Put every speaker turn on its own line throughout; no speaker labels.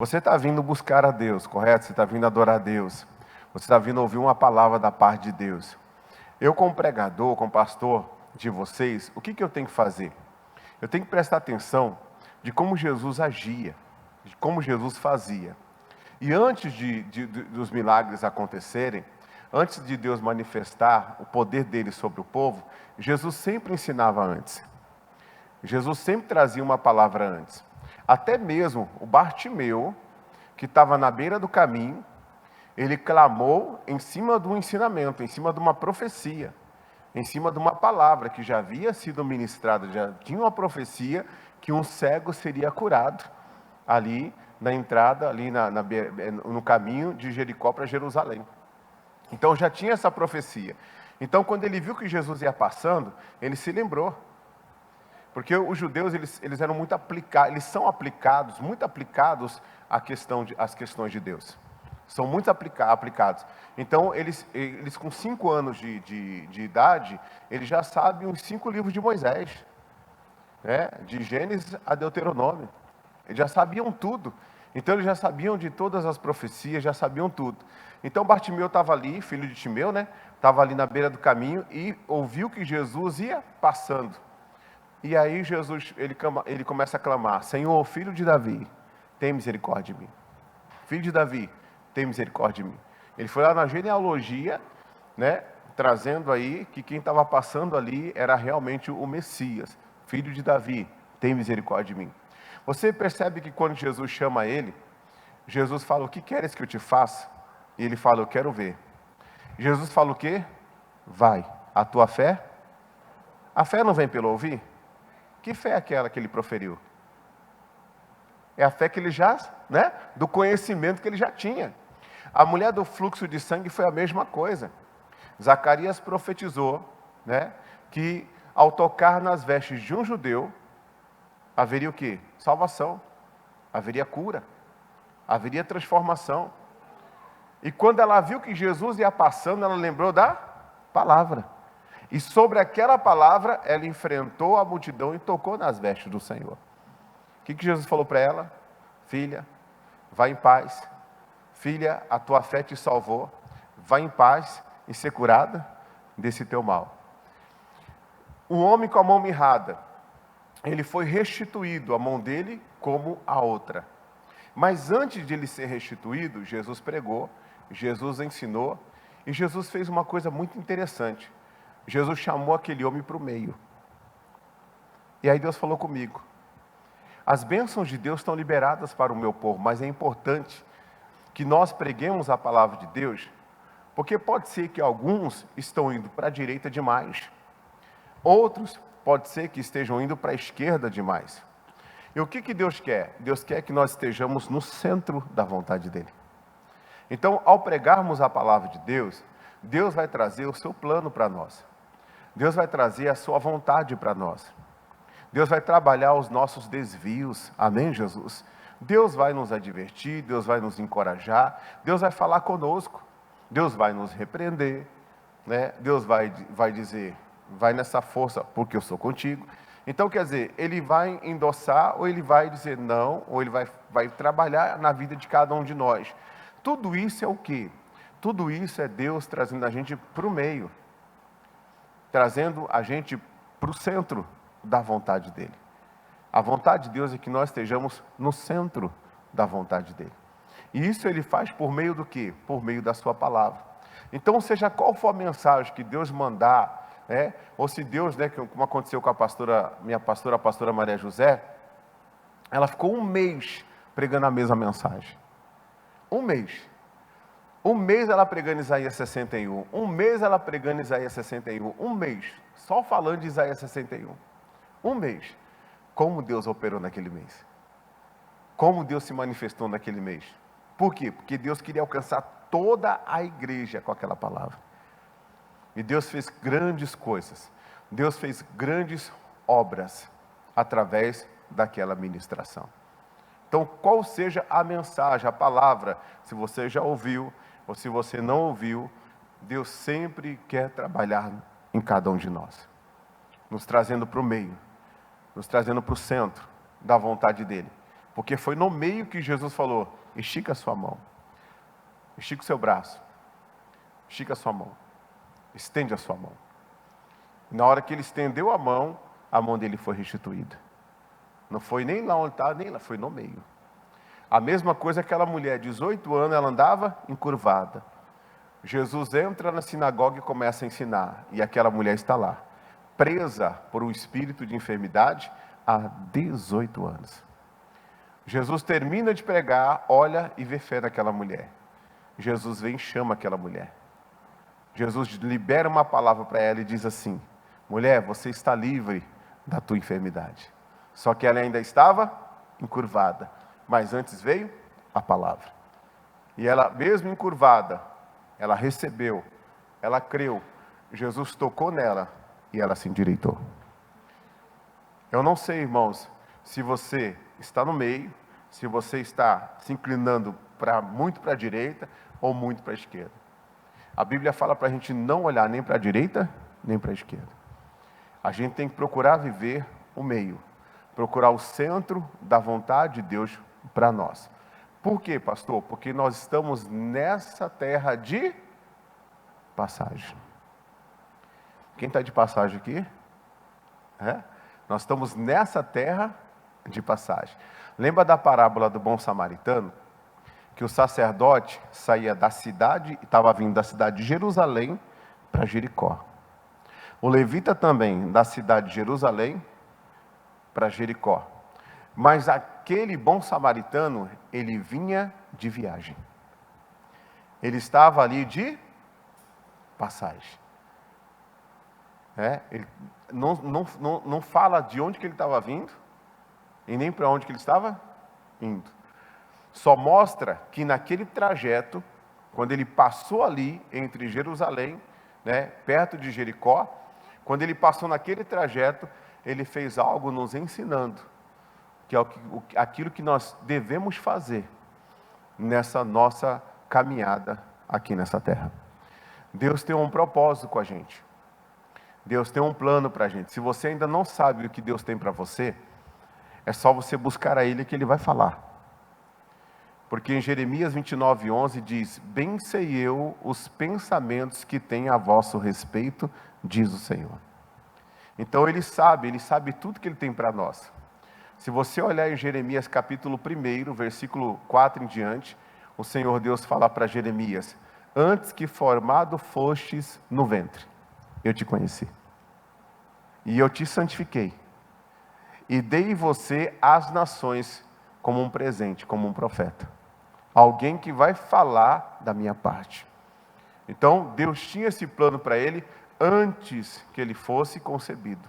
Você está vindo buscar a Deus, correto? Você está vindo adorar a Deus. Você está vindo ouvir uma palavra da parte de Deus. Eu, como pregador, como pastor de vocês, o que eu tenho que fazer? Eu tenho que prestar atenção de como Jesus agia, de como Jesus fazia. E antes dos milagres acontecerem, antes de Deus manifestar o poder dele sobre o povo, Jesus sempre ensinava antes. Jesus sempre trazia uma palavra antes. Até mesmo o Bartimeu, que estava na beira do caminho, ele clamou em cima do ensinamento, em cima de uma profecia, em cima de uma palavra que já havia sido ministrada, já tinha uma profecia que um cego seria curado ali na entrada, ali no caminho de Jericó para Jerusalém. Então já tinha essa profecia. Então quando ele viu que Jesus ia passando, ele se lembrou. Porque os judeus, eles eram muito aplicados, eles são aplicados, muito aplicados às questões de Deus. São muito aplicados. Então, eles com 5 anos de idade, eles já sabem os 5 livros de Moisés. Né? De Gênesis a Deuteronômio. Eles já sabiam tudo. Então, eles já sabiam de todas as profecias, já sabiam tudo. Então, Bartimeu estava ali, filho de Timeu, né? Estava ali na beira do caminho e ouviu que Jesus ia passando. E aí Jesus, ele começa a clamar: Senhor, filho de Davi, tem misericórdia de mim. Filho de Davi, tem misericórdia de mim. Ele foi lá na genealogia, né, trazendo aí que quem estava passando ali era realmente o Messias. Filho de Davi, tem misericórdia de mim. Você percebe que quando Jesus chama ele, Jesus fala: o que queres que eu te faça? E ele fala: eu quero ver. Jesus fala o quê? Vai, a tua fé? A fé não vem pelo ouvir? Que fé é aquela que ele proferiu? É a fé que ele já, né? Do conhecimento que ele já tinha. A mulher do fluxo de sangue foi a mesma coisa. Zacarias profetizou, né? Que ao tocar nas vestes de um judeu, haveria o quê? Salvação. Haveria cura. Haveria transformação. E quando ela viu que Jesus ia passando, ela lembrou da palavra. E sobre aquela palavra, ela enfrentou a multidão e tocou nas vestes do Senhor. O que Jesus falou para ela? Filha, vá em paz. Filha, a tua fé te salvou. Vá em paz e ser curada desse teu mal. Um homem com a mão mirrada, ele foi restituído, a mão dele como a outra. Mas antes de ele ser restituído, Jesus pregou, Jesus ensinou, e Jesus fez uma coisa muito interessante. Jesus chamou aquele homem para o meio. E aí Deus falou comigo: as bênçãos de Deus estão liberadas para o meu povo, mas é importante que nós preguemos a palavra de Deus, porque pode ser que alguns estão indo para a direita demais, outros pode ser que estejam indo para a esquerda demais. E o que Deus quer? Deus quer que nós estejamos no centro da vontade dele. Então, ao pregarmos a palavra de Deus, Deus vai trazer o seu plano para nós. Deus vai trazer a sua vontade para nós. Deus vai trabalhar os nossos desvios. Amém, Jesus? Deus vai nos advertir, Deus vai nos encorajar, Deus vai falar conosco, Deus vai nos repreender, né? Deus vai dizer: vai nessa força, porque eu sou contigo. Então, quer dizer, ele vai endossar, ou ele vai dizer não, ou ele vai trabalhar na vida de cada um de nós. Tudo isso é o quê? Tudo isso é Deus trazendo a gente para o meio, trazendo a gente para o centro da vontade dele. A vontade de Deus é que nós estejamos no centro da vontade dele. E isso ele faz por meio do quê? Por meio da sua palavra. Então, seja qual for a mensagem que Deus mandar, né? Ou se Deus, né, como aconteceu com minha pastora, a pastora Maria José, ela ficou 1 mês pregando a mesma mensagem. 1 mês. 1 mês ela pregando Isaías 61. 1 mês ela pregando Isaías 61. 1 mês. Só falando de Isaías 61. 1 mês. Como Deus operou naquele mês. Como Deus se manifestou naquele mês. Por quê? Porque Deus queria alcançar toda a igreja com aquela palavra. E Deus fez grandes coisas. Deus fez grandes obras através daquela ministração. Então, qual seja a mensagem, a palavra, se você já ouviu ou se você não ouviu, Deus sempre quer trabalhar em cada um de nós, nos trazendo para o meio, nos trazendo para o centro da vontade dele. Porque foi no meio que Jesus falou: estica a sua mão, estica o seu braço, estica a sua mão, estende a sua mão. Na hora que ele estendeu a mão dele foi restituída. Não foi nem lá onde estava, nem lá, foi no meio. A mesma coisa aquela mulher, 18 anos, ela andava encurvada. Jesus entra na sinagoga e começa a ensinar. E aquela mulher está lá, presa por um espírito de enfermidade há 18 anos. Jesus termina de pregar, olha e vê fé naquela mulher. Jesus vem e chama aquela mulher. Jesus libera uma palavra para ela e diz assim: mulher, você está livre da tua enfermidade. Só que ela ainda estava encurvada. Mas antes veio a palavra. E ela, mesmo encurvada, ela recebeu, ela creu. Jesus tocou nela e ela se endireitou. Eu não sei, irmãos, se você está no meio, se você está se inclinando muito para a direita ou muito para a esquerda. A Bíblia fala para a gente não olhar nem para a direita, nem para a esquerda. A gente tem que procurar viver o meio, procurar o centro da vontade de Deus para nós. Por quê, pastor? Porque nós estamos nessa terra de passagem. Quem está de passagem aqui? Nós estamos nessa terra de passagem. Lembra da parábola do bom samaritano? Que o sacerdote saía da cidade, estava vindo da cidade de Jerusalém para Jericó. O levita também, da cidade de Jerusalém para Jericó. Mas aquele bom samaritano, ele vinha de viagem. Ele estava ali de passagem. Ele não fala de onde que ele estava vindo e nem para onde que ele estava indo. Só mostra que naquele trajeto, quando ele passou ali entre Jerusalém, perto de Jericó, quando ele passou naquele trajeto, ele fez algo nos ensinando, que é aquilo que nós devemos fazer nessa nossa caminhada aqui nessa terra. Deus tem um propósito com a gente. Deus tem um plano para a gente. Se você ainda não sabe o que Deus tem para você, é só você buscar a Ele que Ele vai falar. Porque em Jeremias 29:11 diz: bem sei eu os pensamentos que tenho a vosso respeito, diz o Senhor. Então Ele sabe tudo que Ele tem para nós. Se você olhar em Jeremias capítulo 1, versículo 4 em diante, o Senhor Deus fala para Jeremias: antes que formado fostes no ventre, eu te conheci. E eu te santifiquei. E dei você às nações como um presente, como um profeta. Alguém que vai falar da minha parte. Então, Deus tinha esse plano para ele antes que ele fosse concebido.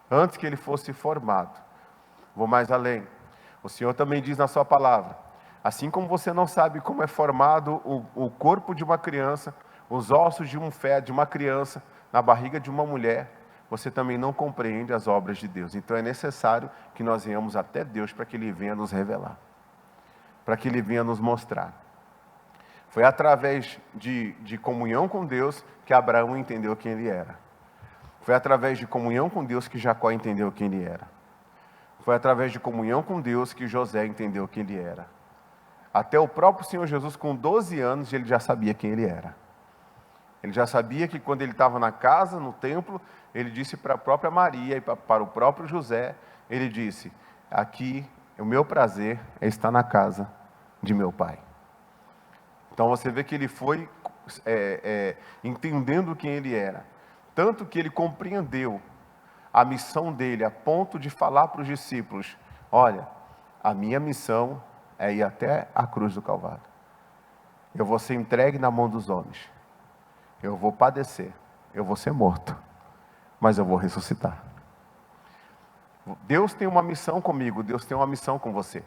Antes que ele fosse formado. Vou mais além. O Senhor também diz na sua palavra: assim como você não sabe como é formado o corpo de uma criança, os ossos de uma criança na barriga de uma mulher, você também não compreende as obras de Deus. Então é necessário que nós venhamos até Deus para que Ele venha nos revelar, para que Ele venha nos mostrar. Foi através de comunhão com Deus que Abraão entendeu quem ele era. Foi através de comunhão com Deus que Jacó entendeu quem ele era. Foi através de comunhão com Deus que José entendeu quem ele era. Até o próprio Senhor Jesus, com 12 anos, ele já sabia quem ele era. Ele já sabia que quando ele estava na casa, no templo, ele disse para a própria Maria e para o próprio José, ele disse: aqui, o meu prazer é estar na casa de meu pai. Então você vê que ele foi entendendo quem ele era. Tanto que ele compreendeu a missão dele, a ponto de falar para os discípulos: olha, a minha missão é ir até a cruz do Calvário. Eu vou ser entregue na mão dos homens. Eu vou padecer, eu vou ser morto, mas eu vou ressuscitar. Deus tem uma missão comigo, Deus tem uma missão com você.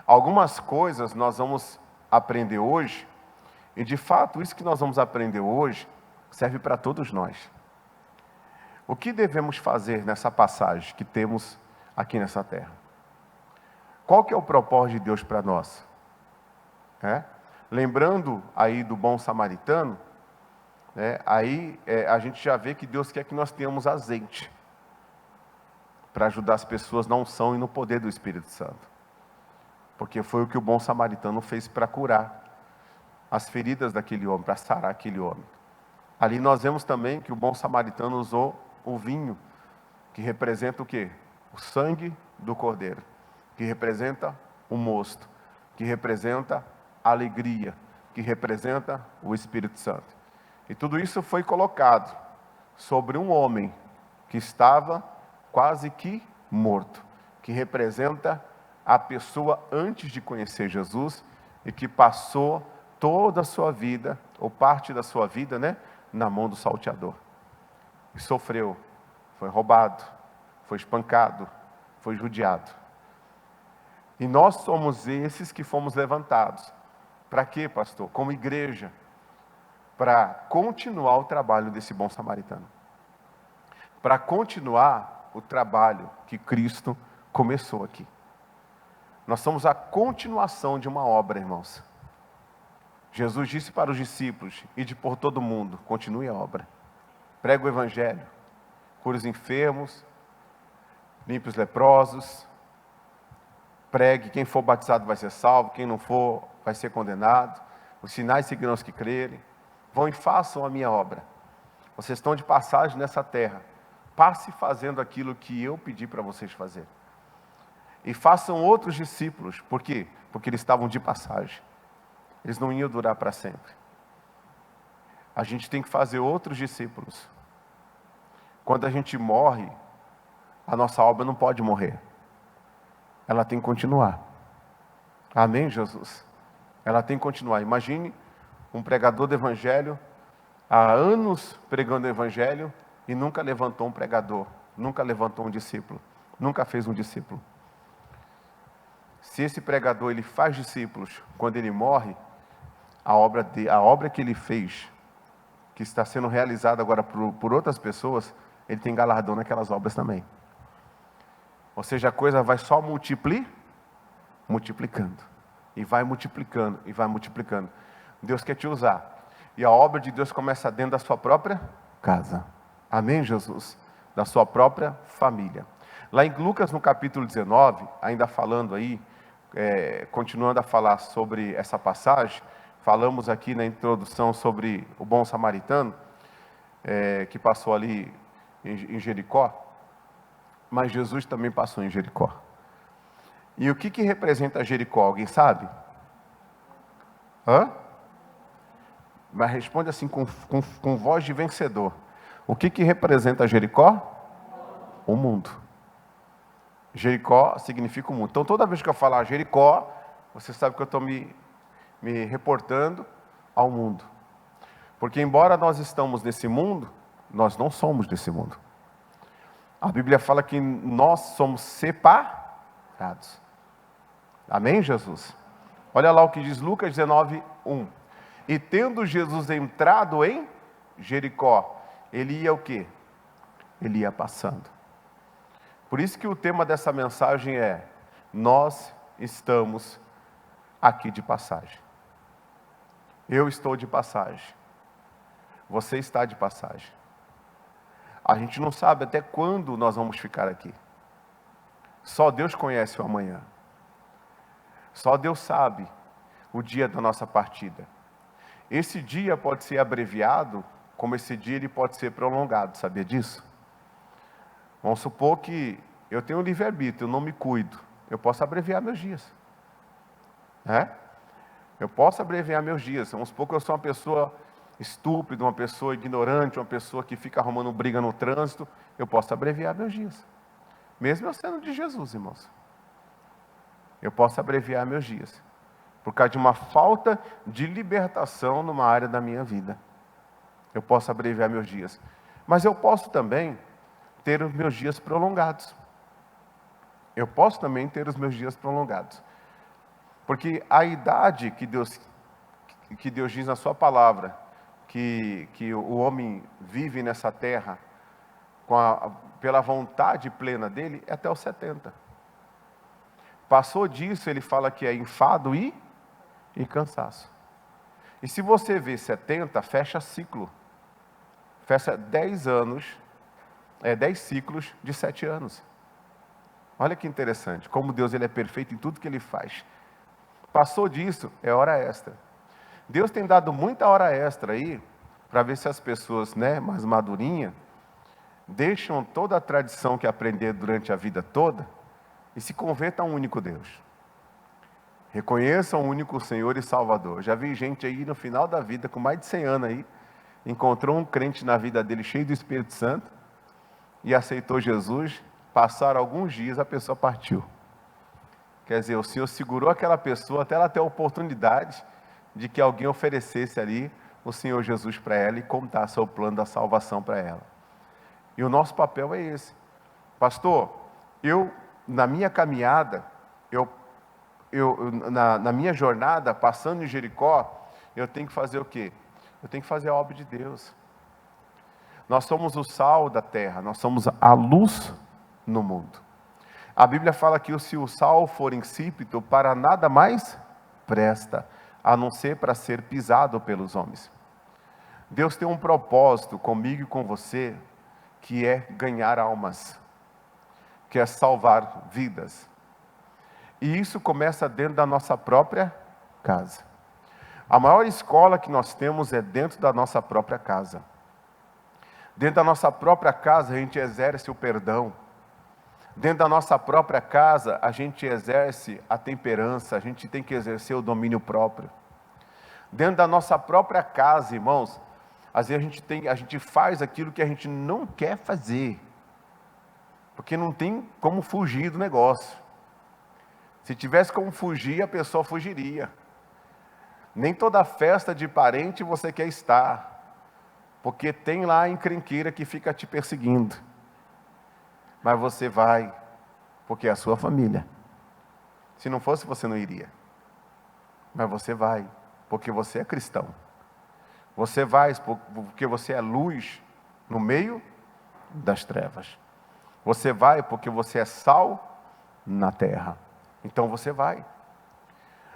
Algumas coisas nós vamos aprender hoje, e de fato isso que nós vamos aprender hoje serve para todos nós. O que devemos fazer nessa passagem que temos aqui nessa terra? Qual que é o propósito de Deus para nós? Lembrando aí do bom samaritano, a gente já vê que Deus quer que nós tenhamos azeite para ajudar as pessoas na unção e no poder do Espírito Santo. porque foi o que o bom samaritano fez para curar as feridas daquele homem, para sarar aquele homem. Ali nós vemos também que o bom samaritano usou o vinho, que representa o quê? O sangue do cordeiro, que representa o mosto, que representa a alegria, que representa o Espírito Santo. E tudo isso foi colocado sobre um homem que estava quase que morto, que representa a pessoa antes de conhecer Jesus e que passou toda a sua vida, ou parte da sua vida, né, na mão do salteador. E sofreu, foi roubado, foi espancado, foi judiado. E nós somos esses que fomos levantados. Para quê, pastor? Como igreja, para continuar o trabalho desse bom samaritano. Para continuar o trabalho que Cristo começou aqui. Nós somos a continuação de uma obra, irmãos. Jesus disse para os discípulos: ide por todo mundo, continue a obra. Pregue o evangelho, cure os enfermos, limpe os leprosos, pregue, quem for batizado vai ser salvo, quem não for vai ser condenado. Os sinais seguirão os que crerem. Vão e façam a minha obra. Vocês estão de passagem nessa terra. Passe fazendo aquilo que eu pedi para vocês fazerem. E façam outros discípulos. Por quê? Porque eles estavam de passagem. Eles não iam durar para sempre. A gente tem que fazer outros discípulos. Quando a gente morre, a nossa obra não pode morrer. Ela tem que continuar. Amém, Jesus? Ela tem que continuar. Imagine um pregador do evangelho, há anos pregando o evangelho, e nunca levantou um pregador, nunca levantou um discípulo, nunca fez um discípulo. Se esse pregador ele faz discípulos, quando ele morre, a obra que ele fez, que está sendo realizada agora por outras pessoas, ele tem galardão naquelas obras também. Ou seja, a coisa vai só multiplicando. E vai multiplicando, e vai multiplicando. Deus quer te usar. E a obra de Deus começa dentro da sua própria casa. Amém, Jesus? Da sua própria família. Lá em Lucas, no capítulo 19, ainda falando aí, continuando a falar sobre essa passagem, falamos aqui na introdução sobre o bom samaritano, que passou ali em Jericó, mas Jesus também passou em Jericó. E o que representa Jericó? Alguém sabe? Mas responde assim com voz de vencedor. O que representa Jericó? O mundo. Jericó significa o mundo. Então toda vez que eu falar Jericó, você sabe que eu estou me reportando ao mundo. Porque embora nós estamos nesse mundo, nós não somos desse mundo. A Bíblia fala que nós somos separados. Amém, Jesus? Olha lá o que diz Lucas 19, 1. E tendo Jesus entrado em Jericó, ele ia o quê? Ele ia passando. Por isso que o tema dessa mensagem é: nós estamos aqui de passagem. Eu estou de passagem. Você está de passagem. A gente não sabe até quando nós vamos ficar aqui. Só Deus conhece o amanhã. Só Deus sabe o dia da nossa partida. Esse dia pode ser abreviado, como esse dia ele pode ser prolongado, sabia disso? Vamos supor que eu tenho um livre-arbítrio, eu não me cuido. Eu posso abreviar meus dias. Eu posso abreviar meus dias. Vamos supor que eu sou uma pessoa estúpida, uma pessoa ignorante, uma pessoa que fica arrumando briga no trânsito. Eu posso abreviar meus dias. Mesmo eu sendo de Jesus, irmãos. Eu posso abreviar meus dias. Por causa de uma falta de libertação numa área da minha vida. Eu posso abreviar meus dias. Mas eu posso também ter os meus dias prolongados. Eu posso também ter os meus dias prolongados. Porque a idade que Deus diz na sua palavra, que o homem vive nessa terra, pela vontade plena dele, é até os 70. Passou disso, ele fala que é enfado e cansaço. E se você vê 70, fecha ciclo. Fecha 10 anos, 10 ciclos de 7 anos. Olha que interessante, como Deus ele é perfeito em tudo que ele faz. Passou disso, é hora extra. Deus tem dado muita hora extra aí, para ver se as pessoas, mais madurinhas, deixam toda a tradição que aprenderam durante a vida toda e se convertam a um único Deus. Reconheçam o único Senhor e Salvador. Já vi gente aí no final da vida, com mais de 100 anos aí, encontrou um crente na vida dele cheio do Espírito Santo e aceitou Jesus. Passaram alguns dias, a pessoa partiu. Quer dizer, o Senhor segurou aquela pessoa até ela ter a oportunidade de que alguém oferecesse ali o Senhor Jesus para ela e contasse o plano da salvação para ela. E o nosso papel é esse. Pastor, na minha caminhada, na minha jornada, passando em Jericó, eu tenho que fazer o quê? Eu tenho que fazer a obra de Deus. Nós somos o sal da terra, nós somos a luz no mundo. A Bíblia fala que se o sal for insípido, para nada mais presta, a não ser para ser pisado pelos homens. Deus tem um propósito comigo e com você, que é ganhar almas, que é salvar vidas. E isso começa dentro da nossa própria casa. A maior escola que nós temos é dentro da nossa própria casa. Dentro da nossa própria casa a gente exerce o perdão. Dentro da nossa própria casa a gente exerce a temperança, a gente tem que exercer o domínio próprio. Dentro da nossa própria casa, irmãos, às vezes a gente faz aquilo que a gente não quer fazer, porque não tem como fugir do negócio. Se tivesse como fugir, a pessoa fugiria. Nem toda festa de parente você quer estar, porque tem lá a encrenqueira que fica te perseguindo. Mas você vai, porque é a sua família. Se não fosse, você não iria. Mas você vai, porque você é cristão. Você vai porque você é luz no meio das trevas. Você vai porque você é sal na terra. Então você vai.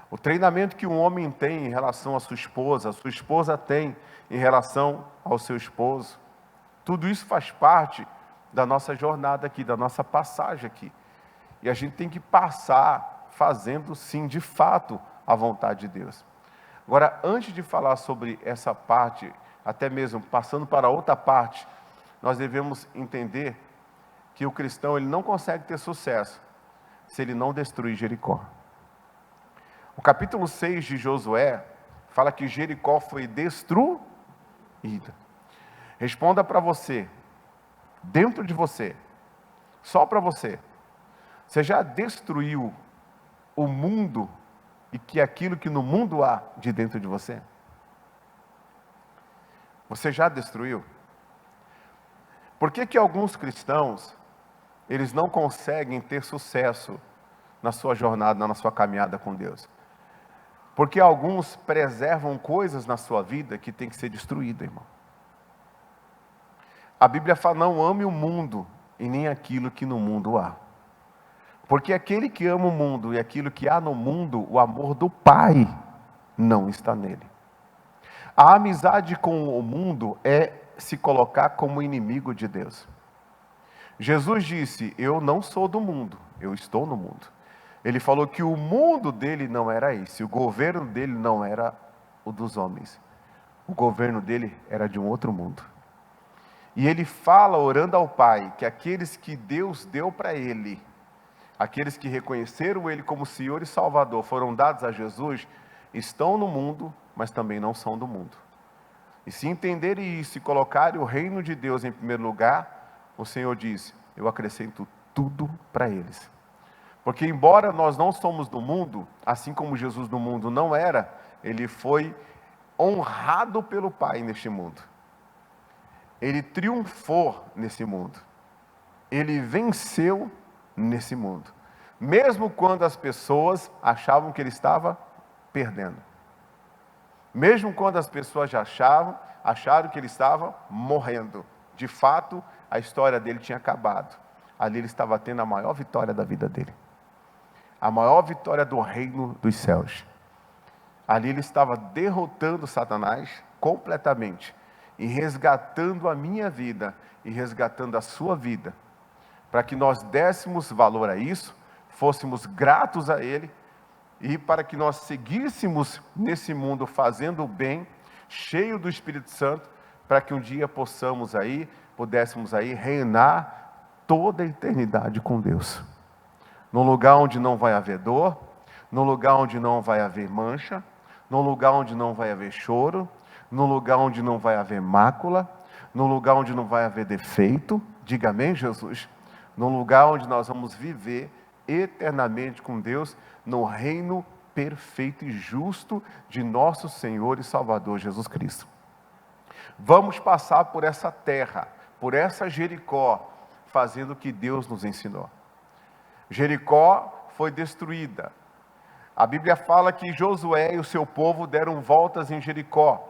O treinamento que um homem tem em relação à sua esposa tem em relação ao seu esposo. Tudo isso faz parte da nossa jornada aqui, da nossa passagem aqui. E a gente tem que passar fazendo, sim, de fato, a vontade de Deus. Agora, antes de falar sobre essa parte, até mesmo passando para outra parte, nós devemos entender que o cristão ele não consegue ter sucesso se ele não destruir Jericó. O capítulo 6 de Josué fala que Jericó foi destruída. Responda para você, dentro de você, só para você. Você já destruiu o mundo e que aquilo que no mundo há de dentro de você? Você já destruiu? Por que alguns cristãos, eles não conseguem ter sucesso na sua jornada, na sua caminhada com Deus? Porque alguns preservam coisas na sua vida que tem que ser destruída, irmão. A Bíblia fala, não ame o mundo e nem aquilo que no mundo há. Porque aquele que ama o mundo e aquilo que há no mundo, o amor do Pai não está nele. A amizade com o mundo é se colocar como inimigo de Deus. Jesus disse, eu não sou do mundo, eu estou no mundo. Ele falou que o mundo dele não era esse, o governo dele não era o dos homens. O governo dele era de um outro mundo. E ele fala, orando ao Pai, que aqueles que Deus deu para ele, aqueles que reconheceram ele como Senhor e Salvador, foram dados a Jesus, estão no mundo, mas também não são do mundo. E se entenderem isso e colocarem o reino de Deus em primeiro lugar, o Senhor diz, eu acrescento tudo para eles. Porque embora nós não somos do mundo, assim como Jesus do mundo não era, ele foi honrado pelo Pai neste mundo. Ele triunfou nesse mundo. Ele venceu nesse mundo. Mesmo quando as pessoas achavam que ele estava perdendo. Mesmo quando as pessoas já acharam que ele estava morrendo. De fato, a história dele tinha acabado. Ali ele estava tendo a maior vitória da vida dele. A maior vitória do reino dos céus. Ali ele estava derrotando Satanás completamente. E resgatando a minha vida. E resgatando a sua vida. Para que nós dessemos valor a isso. Fôssemos gratos a ele. e para que nós seguíssemos nesse mundo fazendo o bem, cheio do Espírito Santo, para que um dia pudéssemos aí reinar toda a eternidade com Deus. Num lugar onde não vai haver dor, num lugar onde não vai haver mancha, num lugar onde não vai haver choro, num lugar onde não vai haver mácula, num lugar onde não vai haver defeito, diga amém, Jesus, num lugar onde nós vamos viver eternamente com Deus, no reino perfeito e justo de nosso Senhor e Salvador Jesus Cristo. Vamos passar por essa terra, por essa Jericó, fazendo o que Deus nos ensinou. Jericó foi destruída. A Bíblia fala que Josué e o seu povo deram voltas em Jericó.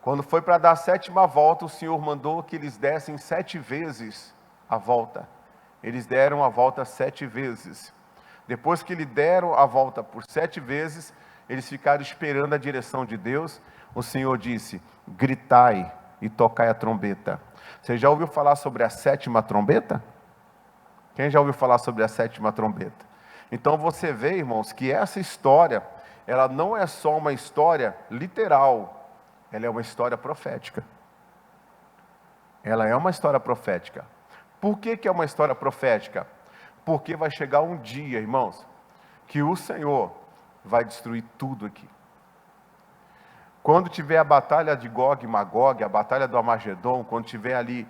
Quando foi para dar a 7ª volta, o Senhor mandou que eles dessem 7 vezes a volta. Eles deram a volta 7 vezes. Depois que eles deram a volta por 7 vezes, eles ficaram esperando a direção de Deus. O Senhor disse: gritai e tocai a trombeta. Você já ouviu falar sobre a 7ª trombeta? Quem já ouviu falar sobre a 7ª trombeta? Então você vê, irmãos, que essa história, ela não é só uma história literal, ela é uma história profética. Ela é uma história profética. Por que é uma história profética? Porque vai chegar um dia, irmãos, que o Senhor vai destruir tudo aqui. Quando tiver a batalha de Gog e Magog, a batalha do Armagedon, quando tiver ali,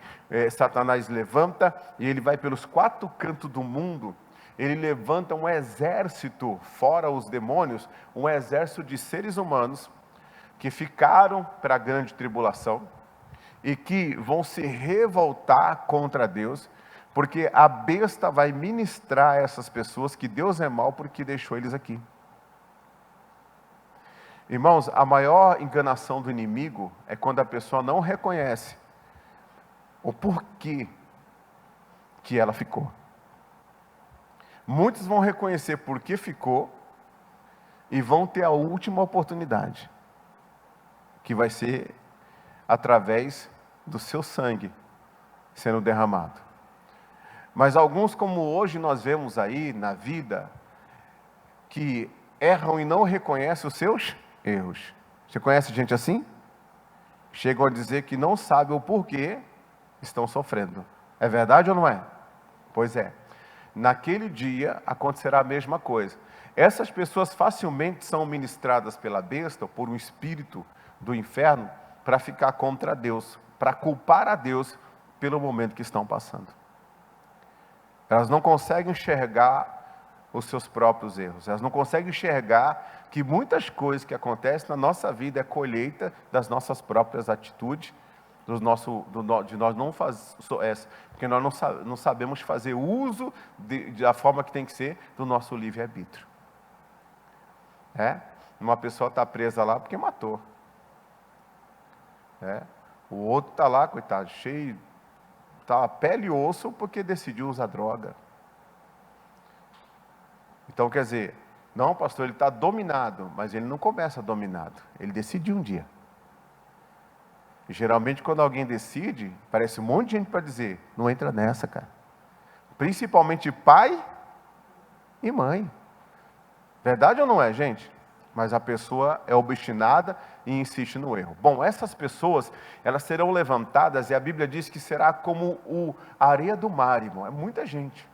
Satanás levanta e ele vai pelos 4 cantos do mundo, ele levanta um exército, fora os demônios, um exército de seres humanos que ficaram para a grande tribulação e que vão se revoltar contra Deus, porque a besta vai ministrar a essas pessoas que Deus é mau porque deixou eles aqui. Irmãos, a maior enganação do inimigo é quando a pessoa não reconhece o porquê que ela ficou. Muitos vão reconhecer por que ficou e vão ter a última oportunidade, que vai ser através do seu sangue sendo derramado. Mas alguns, como hoje nós vemos aí na vida, que erram e não reconhecem os seus erros. Você conhece gente assim? Chegam a dizer que não sabem o porquê estão sofrendo. É verdade ou não é? Pois é. Naquele dia acontecerá a mesma coisa. Essas pessoas facilmente são ministradas pela besta, ou por um espírito do inferno, para ficar contra Deus, para culpar a Deus pelo momento que estão passando. Elas não conseguem enxergar os seus próprios erros. Elas não conseguem enxergar que muitas coisas que acontecem na nossa vida é colheita das nossas próprias atitudes, de nós não porque nós não sabemos fazer uso da forma que tem que ser do nosso livre-arbítrio. Uma pessoa está presa lá porque matou. O outro está lá, coitado, cheio, está pele e osso porque decidiu usar droga. Então, quer dizer, não, pastor, ele está dominado, mas ele não começa dominado, ele decidiu um dia. E geralmente quando alguém decide, parece um monte de gente para dizer, não entra nessa, cara. Principalmente pai e mãe. Verdade ou não é, gente? Mas a pessoa é obstinada e insiste no erro. Bom, essas pessoas, elas serão levantadas, e a Bíblia diz que será como a areia do mar, irmão. É muita gente.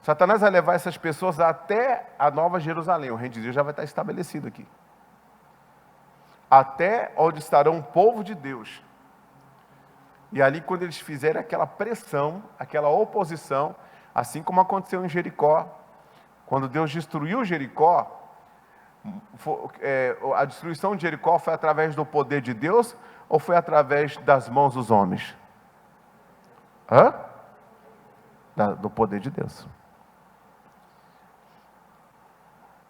Satanás vai levar essas pessoas até a Nova Jerusalém. O reino de Deus já vai estar estabelecido aqui. Até onde estará o povo de Deus. E ali, quando eles fizerem aquela pressão, aquela oposição, assim como aconteceu em Jericó, quando Deus destruiu Jericó, a destruição de Jericó foi através do poder de Deus ou foi através das mãos dos homens? Do poder de Deus.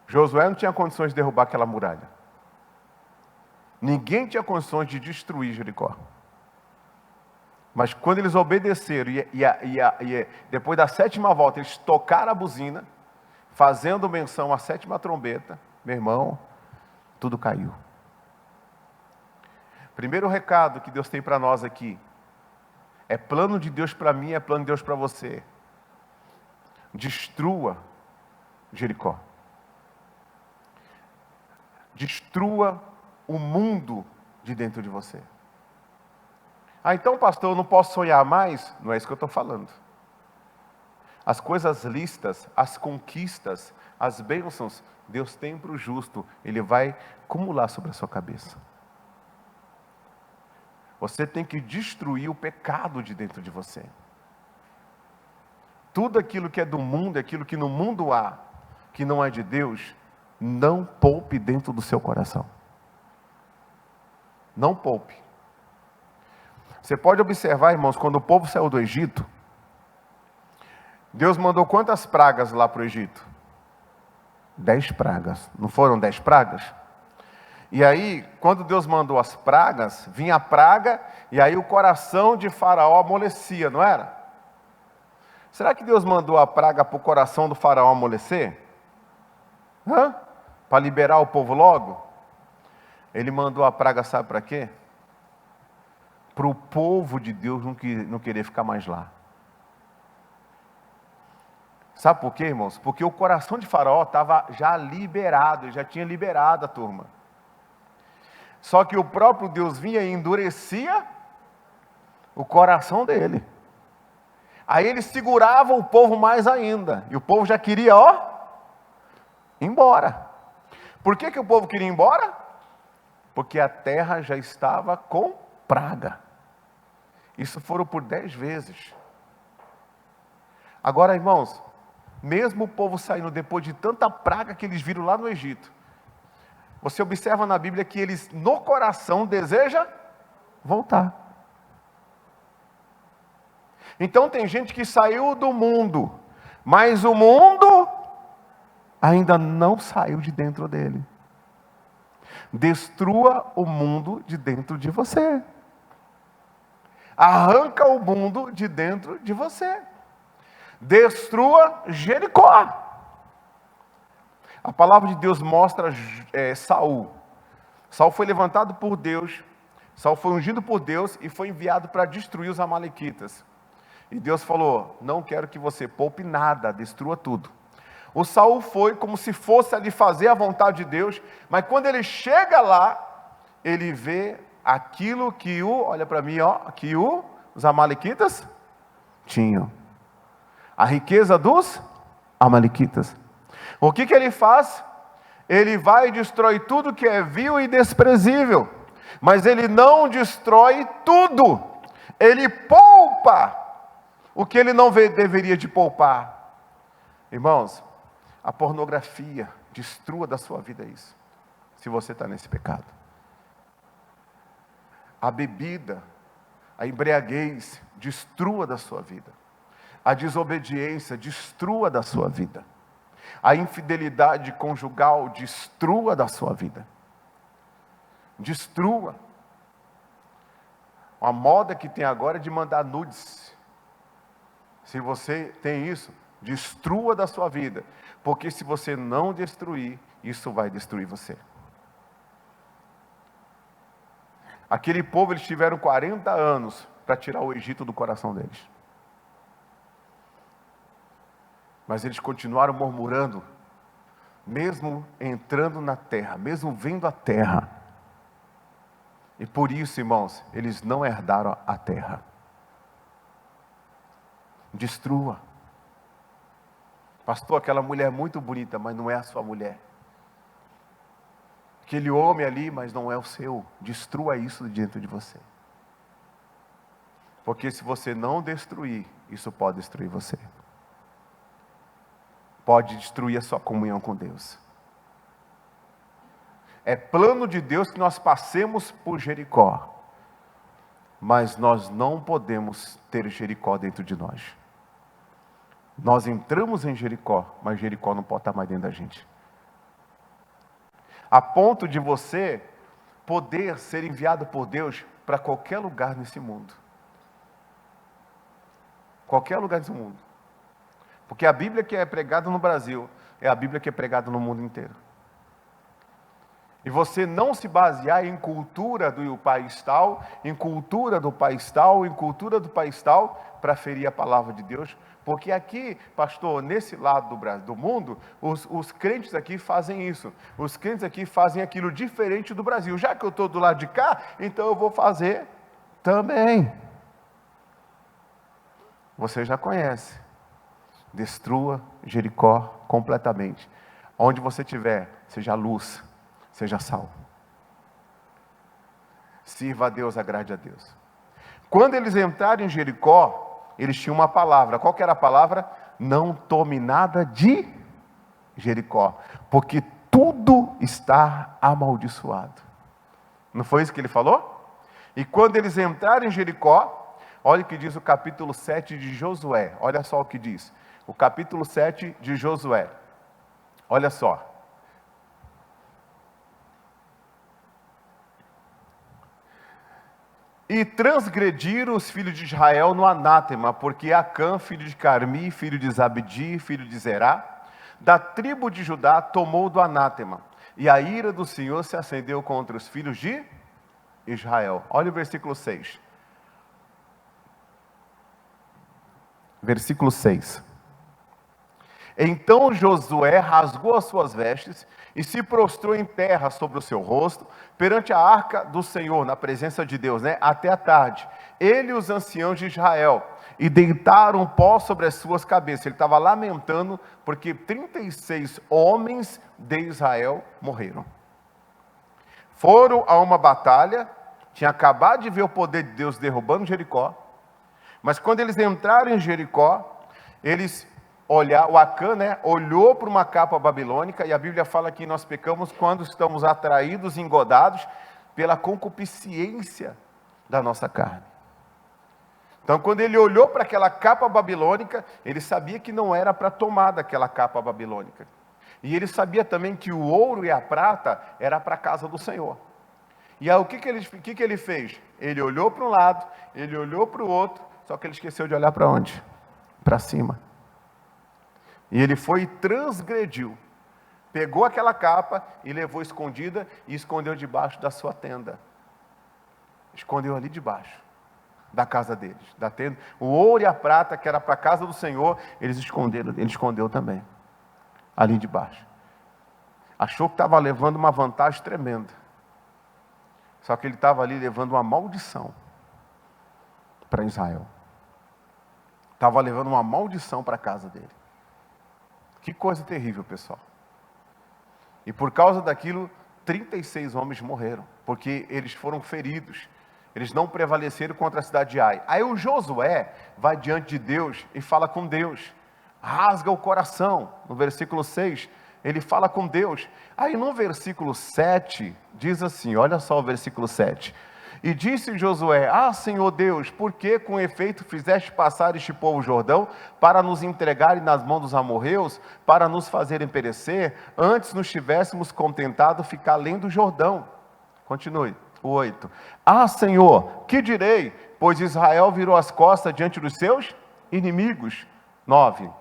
Josué não tinha condições de derrubar aquela muralha. Ninguém tinha condições de destruir Jericó. Mas quando eles obedeceram e depois da 7ª volta, eles tocaram a buzina, fazendo menção à 7ª trombeta, meu irmão, tudo caiu. Primeiro recado que Deus tem para nós aqui, é plano de Deus para mim, é plano de Deus para você. Destrua Jericó. destrua o mundo de dentro de você. Ah, então, pastor, eu não posso sonhar mais? Não é isso que eu estou falando. As coisas listas, as conquistas, as bênçãos, Deus tem para o justo. Ele vai acumular sobre a sua cabeça. Você tem que destruir o pecado de dentro de você. Tudo aquilo que é do mundo, aquilo que no mundo há, que não é de Deus, não poupe dentro do seu coração. Não poupe. Você pode observar, irmãos, quando o povo saiu do Egito, Deus mandou quantas pragas lá para o Egito? 10 pragas. Não foram 10 pragas? E aí, quando Deus mandou as pragas, vinha a praga, e aí o coração de Faraó amolecia, não era? Será que Deus mandou a praga para o coração do Faraó amolecer? Para liberar o povo logo? Ele mandou a praga, sabe para quê? Para o povo de Deus não querer ficar mais lá. Sabe por quê, irmãos? Porque o coração de Faraó estava já liberado, ele já tinha liberado a turma. Só que o próprio Deus vinha e endurecia o coração dele. Aí ele segurava o povo mais ainda. E o povo já queria, ir embora. Por que o povo queria ir embora? Porque a terra já estava com praga. Isso foram por 10 vezes. Agora, irmãos, mesmo o povo saindo depois de tanta praga que eles viram lá no Egito, você observa na Bíblia que eles no coração desejam voltar. Então tem gente que saiu do mundo, mas o mundo ainda não saiu de dentro dele. Destrua o mundo de dentro de você. Arranca o mundo de dentro de você. Destrua Jericó. A palavra de Deus mostra Saul. Saul foi levantado por Deus. Saul foi ungido por Deus e foi enviado para destruir os amalequitas. E Deus falou: não quero que você poupe nada, destrua tudo. O Saul foi como se fosse ali fazer a vontade de Deus, mas quando ele chega lá, ele vê aquilo que olha para mim, que os amalequitas tinham. A riqueza dos amalequitas. O que ele faz? Ele vai e destrói tudo que é vil e desprezível. Mas ele não destrói tudo. Ele poupa o que ele não deveria de poupar. Irmãos, a pornografia, destrua da sua vida isso, se você está nesse pecado. A bebida, a embriaguez, destrua da sua vida. A desobediência, destrua da sua vida. A infidelidade conjugal, destrua da sua vida. Destrua. A moda que tem agora é de mandar nudes. Se você tem isso, destrua da sua vida. Porque se você não destruir, isso vai destruir você. Aquele povo, eles tiveram 40 anos para tirar o Egito do coração deles. Mas eles continuaram murmurando, mesmo entrando na terra, mesmo vendo a terra. E por isso, irmãos, eles não herdaram a terra. Destrua. Pastor, aquela mulher é muito bonita, mas não é a sua mulher. Aquele homem ali, mas não é o seu. Destrua isso dentro de você. Porque se você não destruir, isso pode destruir você. Pode destruir a sua comunhão com Deus. É plano de Deus que nós passemos por Jericó. Mas nós não podemos ter Jericó dentro de nós. Nós entramos em Jericó, mas Jericó não pode estar mais dentro da gente. A ponto de você poder ser enviado por Deus para qualquer lugar nesse mundo. Qualquer lugar nesse mundo. Porque a Bíblia que é pregada no Brasil é a Bíblia que é pregada no mundo inteiro. E você não se basear em cultura do país tal, em cultura do país tal, em cultura do país tal, para ferir a palavra de Deus. Porque aqui, pastor, nesse lado do mundo, os crentes aqui fazem isso. Os crentes aqui fazem aquilo diferente do Brasil. Já que eu estou do lado de cá, então eu vou fazer também. Você já conhece. Destrua Jericó completamente. Onde você estiver, seja luz, seja sal. Sirva a Deus, agrade a Deus. Quando eles entraram em Jericó, eles tinham uma palavra. Qual que era a palavra? Não tome nada de Jericó, porque tudo está amaldiçoado. Não foi isso que ele falou? E quando eles entraram em Jericó, olha o que diz o capítulo 7 de Josué. Olha só o que diz. O capítulo 7 de Josué. Olha só. E transgrediram os filhos de Israel no anátema, porque Acã, filho de Carmi, filho de Zabdi, filho de Zerá, da tribo de Judá, tomou do anátema. E a ira do Senhor se acendeu contra os filhos de Israel. Olha o versículo 6. Versículo 6. Então Josué rasgou as suas vestes e se prostrou em terra sobre o seu rosto, perante a arca do Senhor, na presença de Deus, até a tarde. Ele e os anciãos de Israel, e deitaram pó sobre as suas cabeças. Ele estava lamentando, porque 36 homens de Israel morreram. Foram a uma batalha, tinha acabado de ver o poder de Deus derrubando Jericó, mas quando eles entraram em Jericó, o Acã, olhou para uma capa babilônica, e a Bíblia fala que nós pecamos quando estamos atraídos, engodados pela concupiscência da nossa carne. Então, quando ele olhou para aquela capa babilônica, ele sabia que não era para tomar daquela capa babilônica. E ele sabia também que o ouro e a prata era para a casa do Senhor. E aí o que ele fez? Ele olhou para um lado, ele olhou para o outro, só que ele esqueceu de olhar para onde? Para cima. E ele foi e transgrediu. Pegou aquela capa e levou escondida e escondeu debaixo da sua tenda. Escondeu ali debaixo da casa deles, da tenda. O ouro e a prata, que era para a casa do Senhor, ele escondeu também, ali debaixo. Achou que estava levando uma vantagem tremenda. Só que ele estava ali levando uma maldição para Israel. Estava levando uma maldição para a casa dele. Que coisa terrível, pessoal. E por causa daquilo, 36 homens morreram, porque eles foram feridos. Eles não prevaleceram contra a cidade de Ai. Aí o Josué vai diante de Deus e fala com Deus. Rasga o coração. No versículo 6, ele fala com Deus. Aí no versículo 7, diz assim, olha só o versículo 7. E disse Josué, Senhor Deus, por que com efeito fizeste passar este povo Jordão, para nos entregarem nas mãos dos amorreus, para nos fazerem perecer, antes nos tivéssemos contentado ficar além do Jordão? Continue, o 8. Senhor, que direi, pois Israel virou as costas diante dos seus inimigos. 9.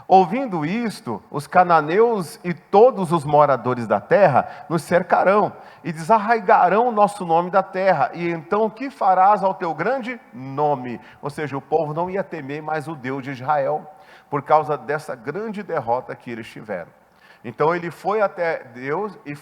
Ouvindo isto, os cananeus e todos os moradores da terra nos cercarão e desarraigarão o nosso nome da terra. E então o que farás ao teu grande nome? Ou seja, o povo não ia temer mais o Deus de Israel, por causa dessa grande derrota que eles tiveram. Então ele foi até Deus e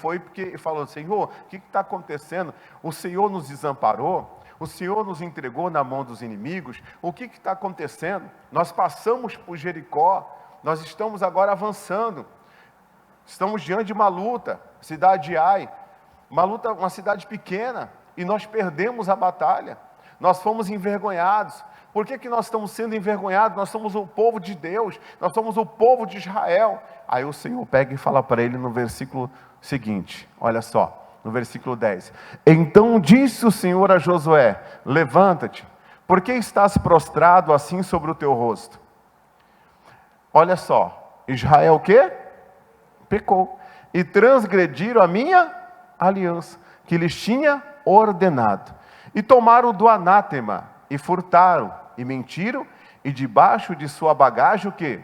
falou, Senhor, o que está acontecendo? O Senhor nos desamparou? O Senhor nos entregou na mão dos inimigos? O que está acontecendo? Nós passamos por Jericó, nós estamos agora avançando, estamos diante de uma luta, cidade de Ai, uma cidade pequena, e nós perdemos a batalha, nós fomos envergonhados. Por que nós estamos sendo envergonhados? Nós somos o povo de Deus, nós somos o povo de Israel. Aí o Senhor pega e fala para ele no versículo seguinte, olha só, no versículo 10. Então disse o Senhor a Josué, levanta-te, por que estás prostrado assim sobre o teu rosto? Olha só, Israel o quê? Pecou. E transgrediram a minha aliança, que lhes tinha ordenado. E tomaram do anátema, e furtaram, e mentiram, e debaixo de sua bagagem o quê?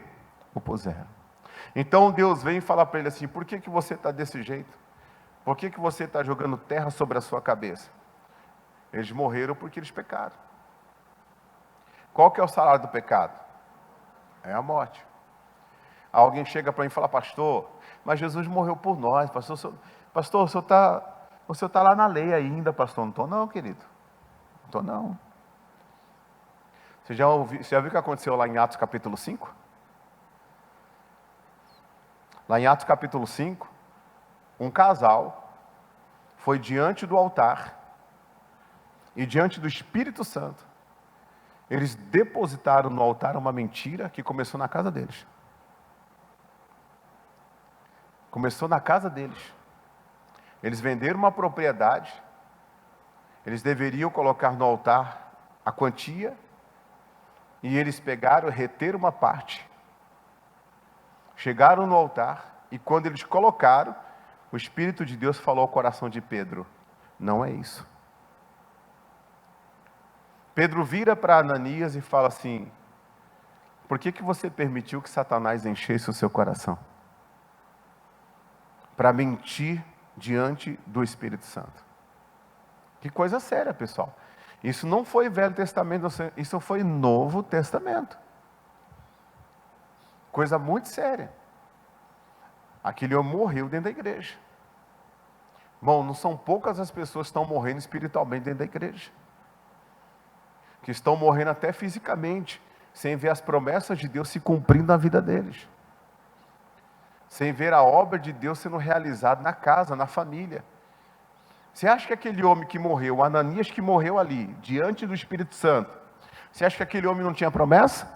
O puseram. Então Deus vem e fala para ele assim, por que você está desse jeito? Por que você está jogando terra sobre a sua cabeça? Eles morreram porque eles pecaram. Qual que é o salário do pecado? É a morte. Alguém chega para mim e fala, pastor, mas Jesus morreu por nós. Pastor, o senhor está lá na lei ainda, pastor. Não estou não, querido. Não estou não. Você já viu o que aconteceu lá em Atos capítulo 5? Lá em Atos capítulo 5, um casal foi diante do altar e diante do Espírito Santo. Eles depositaram no altar uma mentira que começou na casa deles. Começou na casa deles. Eles venderam uma propriedade. Eles deveriam colocar no altar a quantia. E eles pegaram e reteram uma parte. Chegaram no altar. E quando eles colocaram, o Espírito de Deus falou ao coração de Pedro: não é isso. Pedro vira para Ananias e fala assim: por que você permitiu que Satanás enchesse o seu coração? Para mentir diante do Espírito Santo. Que coisa séria, pessoal. Isso não foi Velho Testamento, isso foi Novo Testamento. Coisa muito séria. Aquele homem morreu dentro da igreja. Bom, não são poucas as pessoas que estão morrendo espiritualmente dentro da igreja. Que estão morrendo até fisicamente, sem ver as promessas de Deus se cumprindo na vida deles. Sem ver a obra de Deus sendo realizada na casa, na família. Você acha que aquele homem que morreu, o Ananias que morreu ali, diante do Espírito Santo, você acha que aquele homem não tinha promessa?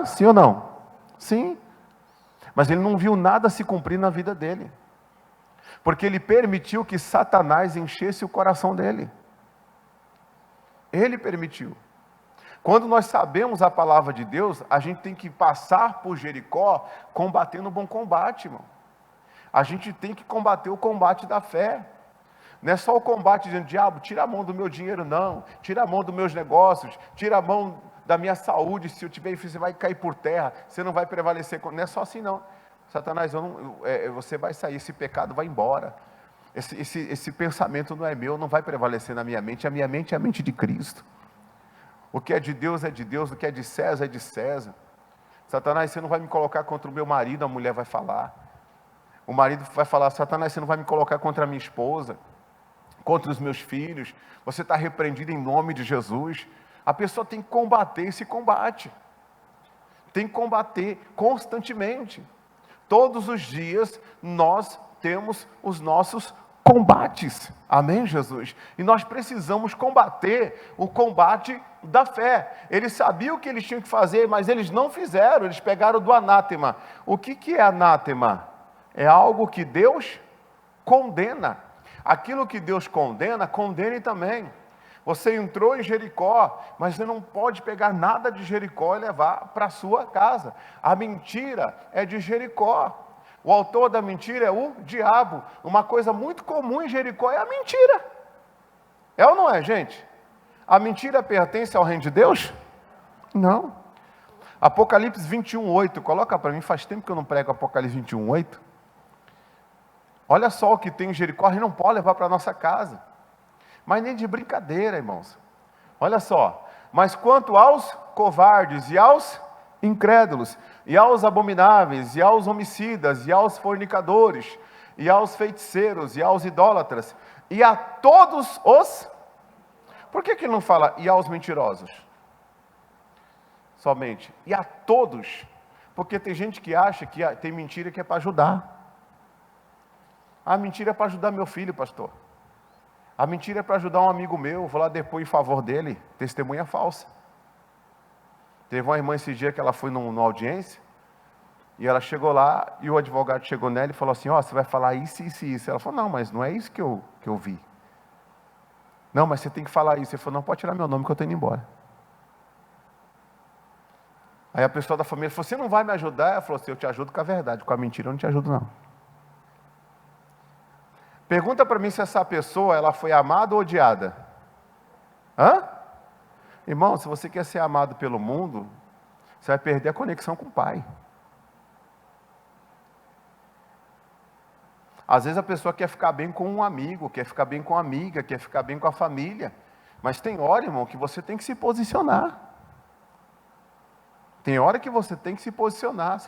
Sim ou não? Sim. Mas ele não viu nada se cumprir na vida dele. Porque ele permitiu que Satanás enchesse o coração dele. Ele permitiu. Quando nós sabemos a palavra de Deus, a gente tem que passar por Jericó combatendo o bom combate, irmão. A gente tem que combater o combate da fé. Não é só o combate dizendo, diabo, tira a mão do meu dinheiro, não. Tira a mão dos meus negócios, tira a mão da minha saúde. Se eu tiver isso, você vai cair por terra, você não vai prevalecer. Não é só assim, não. Satanás, você vai sair, esse pecado vai embora. Esse pensamento não é meu, não vai prevalecer na minha mente. A minha mente é a mente de Cristo. O que é de Deus, o que é de César é de César. Satanás, você não vai me colocar contra o meu marido, a mulher vai falar. O marido vai falar, Satanás, você não vai me colocar contra a minha esposa, contra os meus filhos. Você está repreendido em nome de Jesus. A pessoa tem que combater esse combate. Tem que combater constantemente. Todos os dias nós temos os nossos combates. Amém, Jesus? E nós precisamos combater o combate da fé. Eles sabiam o que eles tinham que fazer, mas eles não fizeram. Eles pegaram do anátema. O que é anátema? É algo que Deus condena. Aquilo que Deus condena, condene também. Você entrou em Jericó, mas você não pode pegar nada de Jericó e levar para a sua casa. A mentira é de Jericó. O autor da mentira é o diabo. Uma coisa muito comum em Jericó é a mentira. É ou não é, gente? A mentira pertence ao reino de Deus? Não. Apocalipse 21:8, coloca para mim, faz tempo que eu não prego Apocalipse 21:8. Olha só o que tem em Jericó, a gente não pode levar para a nossa casa. Mas nem de brincadeira, irmãos. Olha só, mas quanto aos covardes e aos incrédulos, e aos abomináveis, e aos homicidas, e aos fornicadores, e aos feiticeiros, e aos idólatras, e a todos os... Por que ele não fala e aos mentirosos? Somente. E a todos. Porque tem gente que acha que tem mentira que é para ajudar. A mentira é para ajudar meu filho, pastor. A mentira é para ajudar um amigo meu, vou lá depor em favor dele. Testemunha falsa. Teve uma irmã esse dia que ela foi numa audiência, e ela chegou lá, e o advogado chegou nela e falou assim, você vai falar isso, isso e isso. Ela falou, não, mas não é isso que eu vi. Não, mas você tem que falar isso. Ele falou, não, pode tirar meu nome que eu estou indo embora. Aí a pessoa da família falou, você não vai me ajudar? Ela falou assim, eu te ajudo com a verdade, com a mentira eu não te ajudo não. Pergunta para mim se essa pessoa, ela foi amada ou odiada? Irmão, se você quer ser amado pelo mundo, você vai perder a conexão com o Pai. Às vezes a pessoa quer ficar bem com um amigo, quer ficar bem com a amiga, quer ficar bem com a família. Mas tem hora, irmão, que você tem que se posicionar. Tem hora que você tem que se posicionar.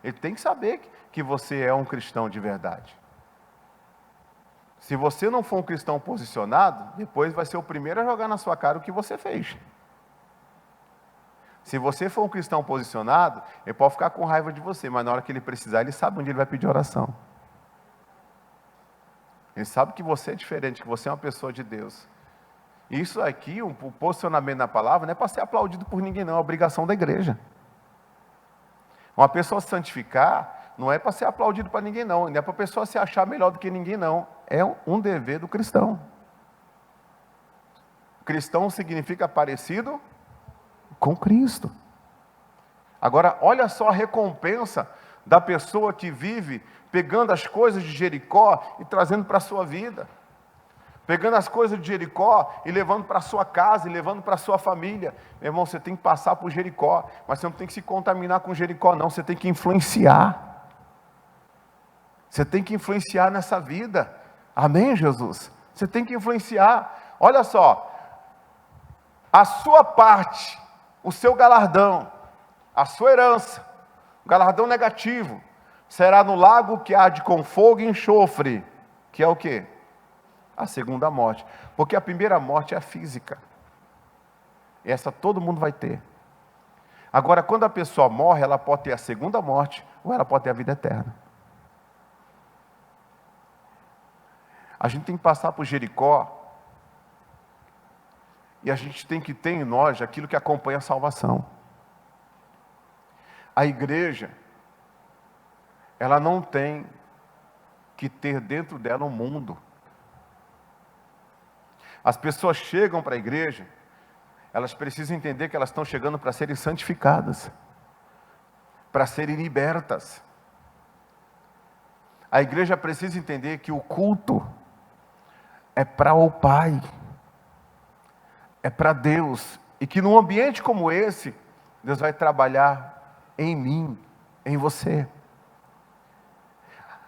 Ele tem que saber que você é um cristão de verdade. Se você não for um cristão posicionado, depois vai ser o primeiro a jogar na sua cara o que você fez. Se você for um cristão posicionado, ele pode ficar com raiva de você, mas na hora que ele precisar, ele sabe onde ele vai pedir oração. Ele sabe que você é diferente, que você é uma pessoa de Deus. Isso aqui, o posicionamento na palavra, não é para ser aplaudido por ninguém, não, é obrigação da igreja. Uma pessoa se santificar, não é para ser aplaudido para ninguém, não é para a pessoa se achar melhor do que ninguém, não. É um dever do cristão. Cristão significa parecido com Cristo. Agora, olha só a recompensa da pessoa que vive pegando as coisas de Jericó e trazendo para a sua vida. Pegando as coisas de Jericó e levando para a sua casa, e levando para a sua família. Meu irmão, você tem que passar por Jericó, mas você não tem que se contaminar com Jericó, não. Você tem que influenciar. Você tem que influenciar nessa vida. Amém, Jesus? Você tem que influenciar. Olha só, a sua parte, o seu galardão, a sua herança, o galardão negativo, será no lago que arde com fogo e enxofre, que é o quê? A segunda morte, porque a primeira morte é a física, essa todo mundo vai ter. Agora, quando a pessoa morre, ela pode ter a segunda morte, ou ela pode ter a vida eterna. A gente tem que passar por Jericó, e a gente tem que ter em nós aquilo que acompanha a salvação. A igreja, ela não tem que ter dentro dela um mundo. As pessoas chegam para a igreja, elas precisam entender que elas estão chegando para serem santificadas, para serem libertas. A igreja precisa entender que o culto é para o Pai, é para Deus, e que num ambiente como esse, Deus vai trabalhar em mim, em você.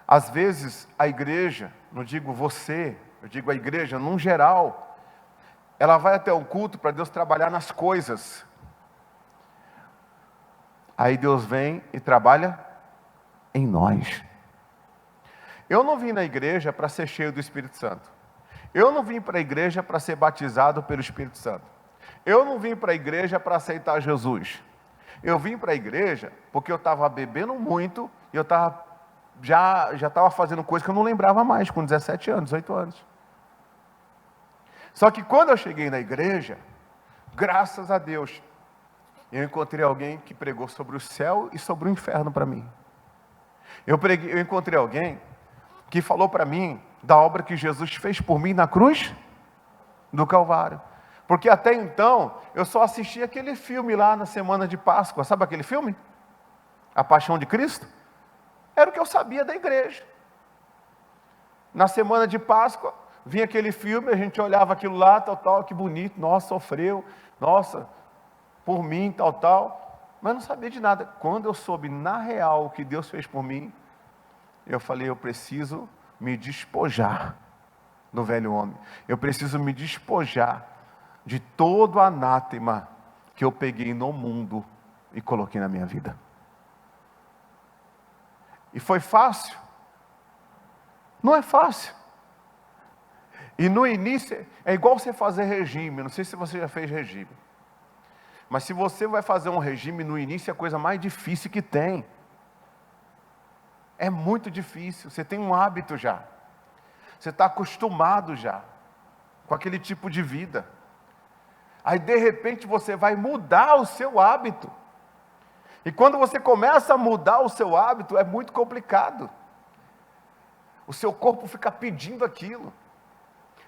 Às vezes a igreja, não digo você, eu digo a igreja num geral, ela vai até o culto para Deus trabalhar nas coisas. Aí Deus vem e trabalha em nós. Eu não vim na igreja para ser cheio do Espírito Santo. Eu não vim para a igreja para ser batizado pelo Espírito Santo. Eu não vim para a igreja para aceitar Jesus. Eu vim para a igreja porque eu estava bebendo muito e eu já estava fazendo coisa que eu não lembrava mais, com 17 anos, 18 anos. Só que quando eu cheguei na igreja, graças a Deus, eu encontrei alguém que pregou sobre o céu e sobre o inferno para mim. Eu encontrei alguém que falou para mim da obra que Jesus fez por mim na cruz do Calvário. Porque até então, eu só assistia aquele filme lá na semana de Páscoa. Sabe aquele filme? A Paixão de Cristo? Era o que eu sabia da igreja. Na semana de Páscoa, vinha aquele filme, a gente olhava aquilo lá, tal, que bonito, nossa, sofreu, nossa, por mim, tal, mas não sabia de nada. Quando eu soube na real o que Deus fez por mim, eu falei, eu preciso me despojar do velho homem, eu preciso me despojar de todo anátema que eu peguei no mundo e coloquei na minha vida. E foi fácil? Não é fácil. E no início, é igual você fazer regime. Não sei se você já fez regime. Mas se você vai fazer um regime, no início é a coisa mais difícil que tem. É muito difícil. Você tem um hábito já. Você está acostumado já com aquele tipo de vida. Aí de repente você vai mudar o seu hábito. E quando você começa a mudar o seu hábito, é muito complicado. O seu corpo fica pedindo aquilo.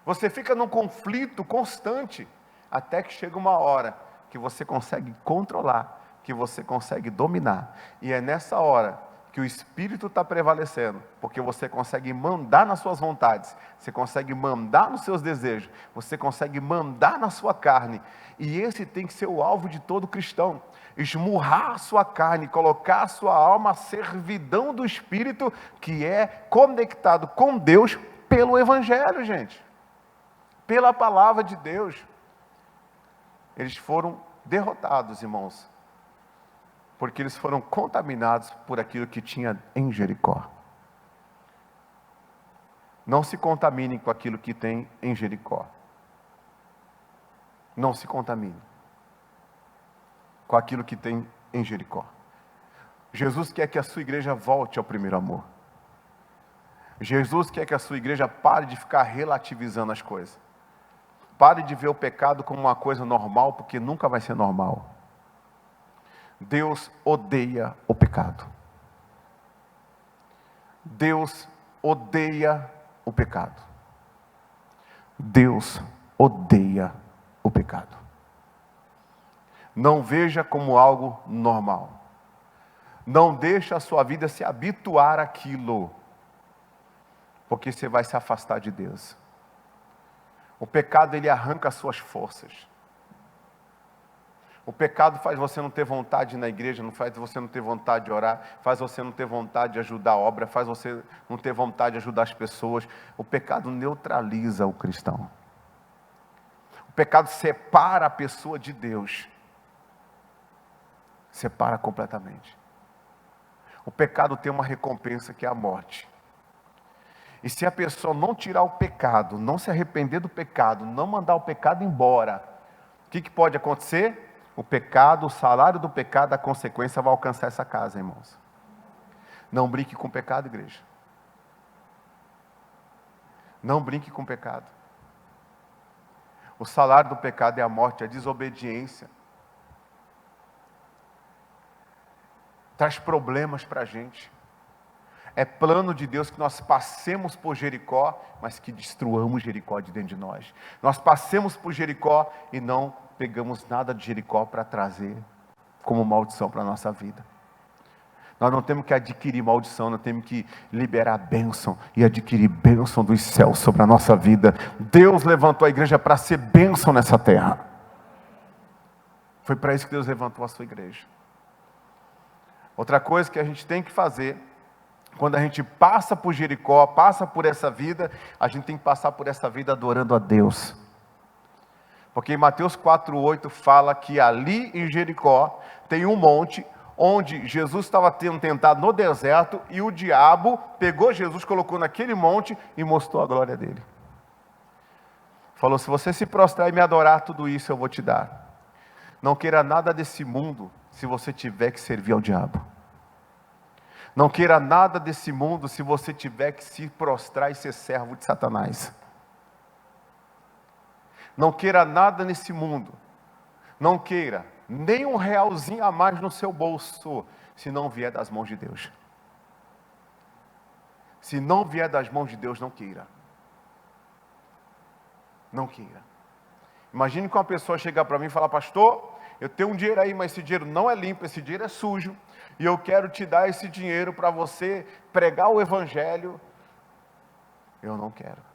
Você fica num conflito constante, até que chega uma hora que você consegue controlar, que você consegue dominar. E é nessa hora que o Espírito está prevalecendo, porque você consegue mandar nas suas vontades, você consegue mandar nos seus desejos, você consegue mandar na sua carne, e esse tem que ser o alvo de todo cristão, esmurrar a sua carne, colocar a sua alma à servidão do Espírito, que é conectado com Deus pelo Evangelho, gente, pela palavra de Deus. Eles foram derrotados, irmãos, porque eles foram contaminados por aquilo que tinha em Jericó. Não se contaminem com aquilo que tem em Jericó. Não se contamine com aquilo que tem em Jericó. Jesus quer que a sua igreja volte ao primeiro amor. Jesus quer que a sua igreja pare de ficar relativizando as coisas. Pare de ver o pecado como uma coisa normal, porque nunca vai ser normal. Deus odeia o pecado. Deus odeia o pecado. Deus odeia o pecado. Não veja como algo normal. Não deixe a sua vida se habituar àquilo, porque você vai se afastar de Deus. O pecado, ele arranca as suas forças. O pecado faz você não ter vontade de ir na igreja, não faz você não ter vontade de orar, faz você não ter vontade de ajudar a obra, faz você não ter vontade de ajudar as pessoas. O pecado neutraliza o cristão. O pecado separa a pessoa de Deus. Separa completamente. O pecado tem uma recompensa que é a morte. E se a pessoa não tirar o pecado, não se arrepender do pecado, não mandar o pecado embora, o que pode acontecer? O pecado, o salário do pecado, a consequência vai alcançar essa casa, irmãos. Não brinque com o pecado, igreja. Não brinque com o pecado. O salário do pecado é a morte, é a desobediência. Traz problemas para a gente. É plano de Deus que nós passemos por Jericó, mas que destruamos Jericó de dentro de nós. Nós passemos por Jericó e não pegamos nada de Jericó para trazer como maldição para a nossa vida. Nós não temos que adquirir maldição, nós temos que liberar bênção e adquirir bênção dos céus sobre a nossa vida. Deus levantou a igreja para ser bênção nessa terra. Foi para isso que Deus levantou a sua igreja. Outra coisa que a gente tem que fazer, quando a gente passa por Jericó, passa por essa vida, a gente tem que passar por essa vida adorando a Deus. Porque em Mateus 4:8 fala que ali em Jericó tem um monte onde Jesus estava sendo tentado no deserto e o diabo pegou Jesus, colocou naquele monte e mostrou a glória dele. Falou: se você se prostrar e me adorar, tudo isso eu vou te dar. Não queira nada desse mundo se você tiver que servir ao diabo. Não queira nada desse mundo se você tiver que se prostrar e ser servo de Satanás. Não queira nada nesse mundo. Não queira nem um realzinho a mais no seu bolso, se não vier das mãos de Deus. Se não vier das mãos de Deus, não queira. Não queira. Imagine que uma pessoa chegar para mim e falar: pastor, eu tenho um dinheiro aí, mas esse dinheiro não é limpo, esse dinheiro é sujo, e eu quero te dar esse dinheiro para você pregar o evangelho. Eu não quero.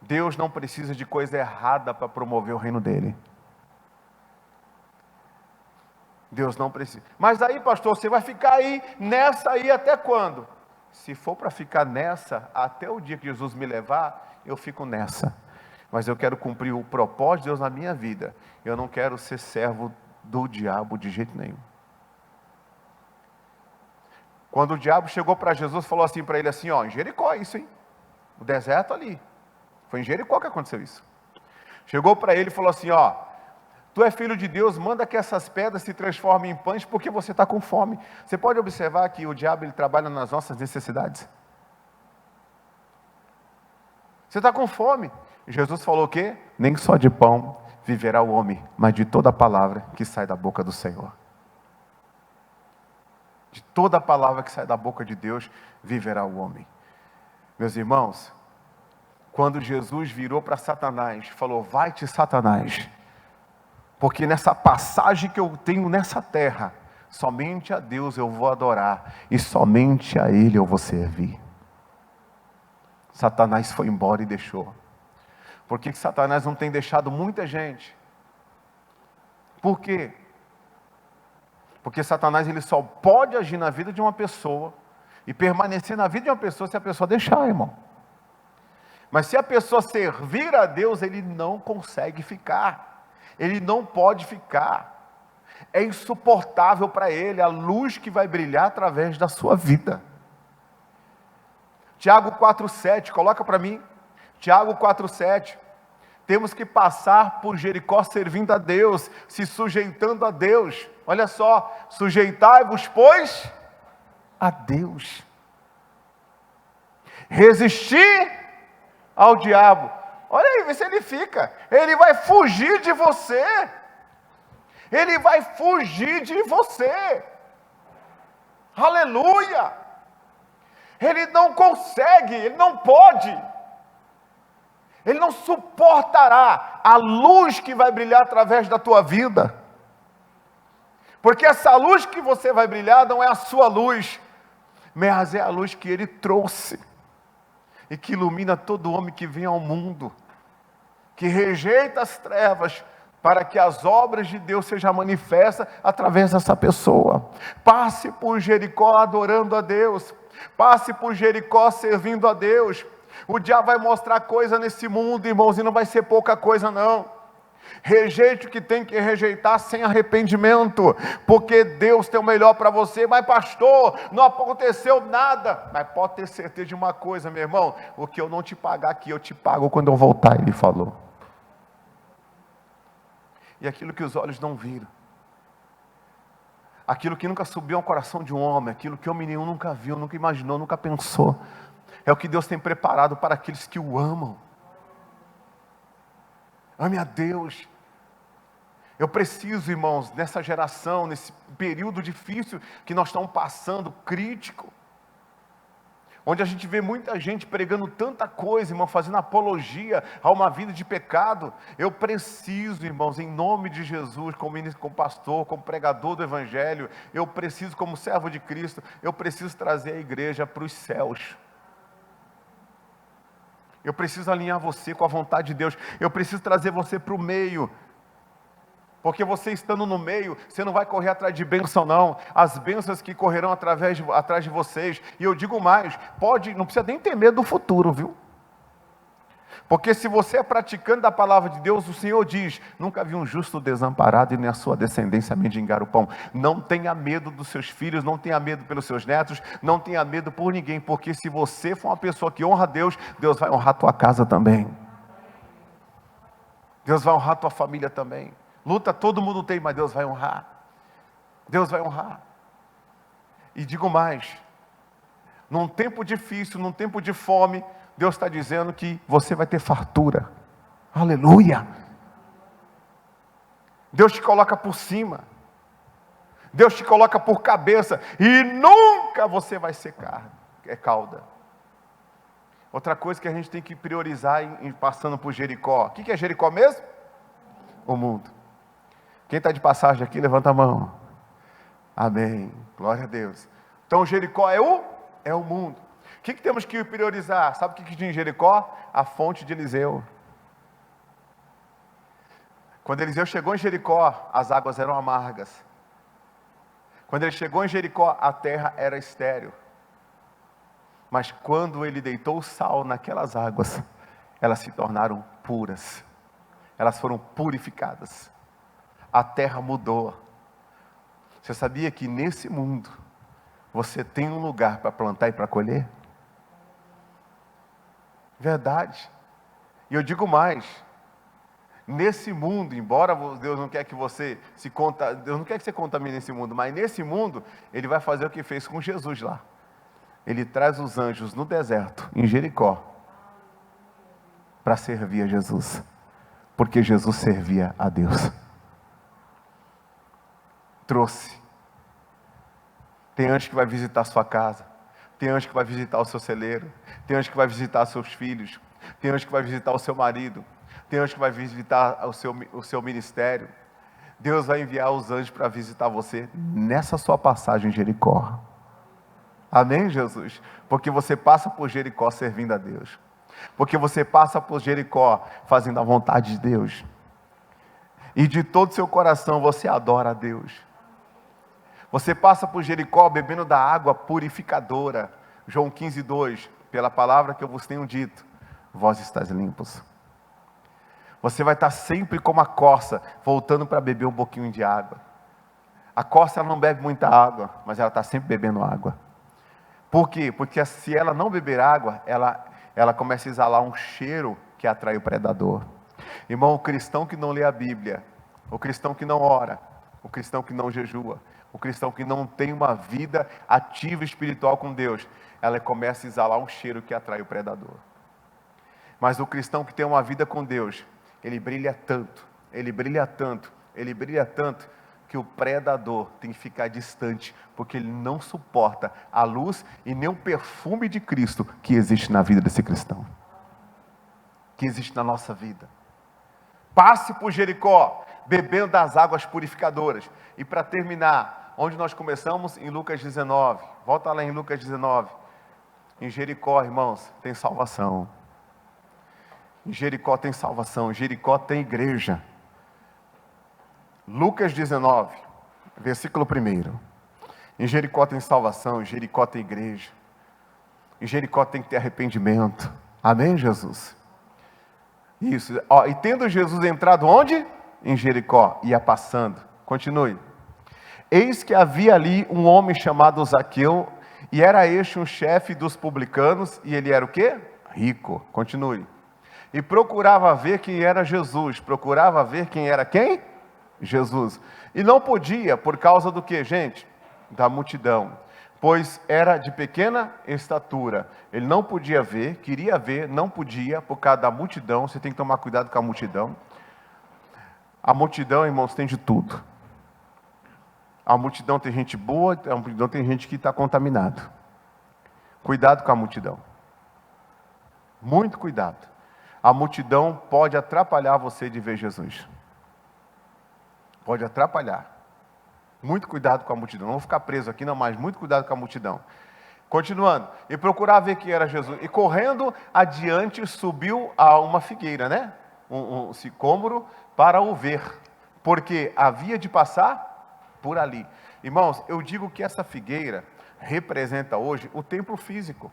Deus não precisa de coisa errada para promover o reino dele. Deus não precisa. Mas aí, pastor, você vai ficar aí, nessa aí até quando? Se for para ficar nessa, até o dia que Jesus me levar, eu fico nessa. Mas eu quero cumprir o propósito de Deus na minha vida. Eu não quero ser servo do diabo de jeito nenhum. Quando o diabo chegou para Jesus, falou assim para ele assim: ó, em Jericó isso, hein? O deserto ali. Foi em Jericó que aconteceu isso. Chegou para ele e falou assim: ó, tu é filho de Deus, manda que essas pedras se transformem em pães, porque você está com fome. Você pode observar que o diabo, ele trabalha nas nossas necessidades. Você está com fome. E Jesus falou o quê? Nem só de pão viverá o homem, mas de toda a palavra que sai da boca do Senhor. De toda a palavra que sai da boca de Deus, viverá o homem. Meus irmãos, quando Jesus virou para Satanás, falou: vai-te, Satanás, porque nessa passagem que eu tenho nessa terra, Somente a Deus eu vou adorar, e somente a Ele eu vou servir. Satanás foi embora e deixou. Por que Satanás não tem deixado muita gente? Por quê? Porque Satanás ele só pode agir na vida de uma pessoa e permanecer na vida de uma pessoa se a pessoa deixar, irmão. Mas se a pessoa servir a Deus, ele não consegue ficar. Ele não pode ficar. É insuportável para ele a luz que vai brilhar através da sua vida. Tiago 4,7, coloca para mim. Tiago 4,7. Temos que passar por Jericó servindo a Deus, se sujeitando a Deus. Olha só, sujeitai-vos, pois, a Deus. Resistir ao diabo. Olha aí, vê se ele fica. Ele vai fugir de você. Ele vai fugir de você. Aleluia! Ele não consegue, ele não pode. Ele não suportará a luz que vai brilhar através da tua vida. Porque essa luz que você vai brilhar não é a sua luz, mas é a luz que ele trouxe. E que ilumina todo homem que vem ao mundo. Que rejeita as trevas, para que as obras de Deus sejam manifestas através dessa pessoa. Passe por Jericó adorando a Deus. Passe por Jericó servindo a Deus. O diabo vai mostrar coisa nesse mundo, irmãos, e não vai ser pouca coisa não. Rejeite o que tem que rejeitar sem arrependimento, porque Deus tem o melhor para você. Mas pastor, não aconteceu nada. Mas pode ter certeza de uma coisa, meu irmão, o que eu não te pagar aqui, eu te pago quando eu voltar, ele falou. E aquilo que os olhos não viram, aquilo que nunca subiu ao coração de um homem, aquilo que o menino nunca viu, nunca imaginou, nunca pensou, é o que Deus tem preparado para aqueles que o amam. Ame a Deus. Eu preciso, irmãos, nessa geração, nesse período difícil que nós estamos passando, crítico, onde a gente vê muita gente pregando tanta coisa, irmão, fazendo apologia a uma vida de pecado. Eu preciso, irmãos, em nome de Jesus, como ministro, como pastor, como pregador do Evangelho, eu preciso, como servo de Cristo, eu preciso trazer a igreja para os céus. Eu preciso alinhar você com a vontade de Deus. Eu preciso trazer você para o meio. Porque você estando no meio, você não vai correr atrás de bênção não. As bênçãos que correrão atrás de vocês. E eu digo mais, não precisa nem ter medo do futuro, viu? Porque se você é praticante da palavra de Deus, o Senhor diz, nunca vi um justo desamparado e nem a sua descendência mendigar o pão. Não tenha medo dos seus filhos, não tenha medo pelos seus netos, não tenha medo por ninguém, porque se você for uma pessoa que honra a Deus, Deus vai honrar a tua casa também. Deus vai honrar a tua família também. Luta todo mundo tem, mas Deus vai honrar. Deus vai honrar. E digo mais, num tempo difícil, num tempo de fome, Deus está dizendo que você vai ter fartura. Aleluia! Deus te coloca por cima. Deus te coloca por cabeça. E nunca você vai ser cauda. Outra coisa que a gente tem que priorizar em passando por Jericó. O que é Jericó mesmo? O mundo. Quem está de passagem aqui, levanta a mão. Amém. Glória a Deus. Então Jericó é o mundo. O que temos que priorizar? Sabe o que tinha em Jericó? A fonte de Eliseu. Quando Eliseu chegou em Jericó, as águas eram amargas. Quando ele chegou em Jericó, a terra era estéril. Mas quando ele deitou o sal naquelas águas, elas se tornaram puras. Elas foram purificadas. A terra mudou. Você sabia que nesse mundo, você tem um lugar para plantar e para colher? Verdade. E eu digo mais. Nesse mundo, embora Deus não quer que você Deus não quer que você contamine esse mundo, mas nesse mundo, Ele vai fazer o que fez com Jesus lá. Ele traz os anjos no deserto, em Jericó, para servir a Jesus. Porque Jesus servia a Deus. Trouxe. Tem anjo que vai visitar a sua casa. Tem anjo que vai visitar o seu celeiro. Tem anjo que vai visitar seus filhos. Tem anjo que vai visitar o seu marido. Tem anjo que vai visitar o seu ministério. Deus vai enviar os anjos para visitar você nessa sua passagem em Jericó. Amém, Jesus? Porque você passa por Jericó servindo a Deus. Porque você passa por Jericó fazendo a vontade de Deus. E de todo o seu coração você adora a Deus. Você passa por Jericó bebendo da água purificadora. João 15:2, pela palavra que eu vos tenho dito, vós estáis limpos. Você vai estar sempre como a corça, voltando para beber um pouquinho de água. A corça ela não bebe muita água, mas ela está sempre bebendo água. Por quê? Porque se ela não beber água, ela começa a exalar um cheiro que atrai o predador. Irmão, o cristão que não lê a Bíblia, o cristão que não ora, o cristão que não jejua, o cristão que não tem uma vida ativa espiritual com Deus, ela começa a exalar um cheiro que atrai o predador. Mas o cristão que tem uma vida com Deus, ele brilha tanto, ele brilha tanto, ele brilha tanto, que o predador tem que ficar distante, porque ele não suporta a luz e nem o perfume de Cristo que existe na vida desse cristão, que existe na nossa vida. Passe por Jericó, bebendo das águas purificadoras. E para terminar, onde nós começamos? Em Lucas 19. Volta lá em Lucas 19. Em Jericó, irmãos, tem salvação. Em Jericó tem salvação. Em Jericó tem igreja. Lucas 19, versículo 1. Em Jericó tem salvação. Em Jericó tem igreja. Em Jericó tem que ter arrependimento. Amém, Jesus? Isso. Ó, e tendo Jesus entrado onde? Em Jericó. Ia passando. Continue. Eis que havia ali um homem chamado Zaqueu, e era este um chefe dos publicanos, e ele era o quê? Rico. Continue. E procurava ver quem era Jesus. Procurava ver quem era quem? Jesus. E não podia, por causa do que, gente? Da multidão. Pois era de pequena estatura. Ele não podia ver, queria ver, não podia, por causa da multidão. Você tem que tomar cuidado com a multidão. A multidão, irmãos, tem de tudo. A multidão tem gente boa, a multidão tem gente que está contaminado. Cuidado com a multidão. Muito cuidado. A multidão pode atrapalhar você de ver Jesus. Pode atrapalhar. Muito cuidado com a multidão. Não vou ficar preso aqui, não, mas muito cuidado com a multidão. Continuando. E procurar ver quem era Jesus. E correndo adiante, subiu a uma figueira, né? Um sicômoro, para o ver. Porque havia de passar por ali. Irmãos, eu digo que essa figueira representa hoje o templo físico.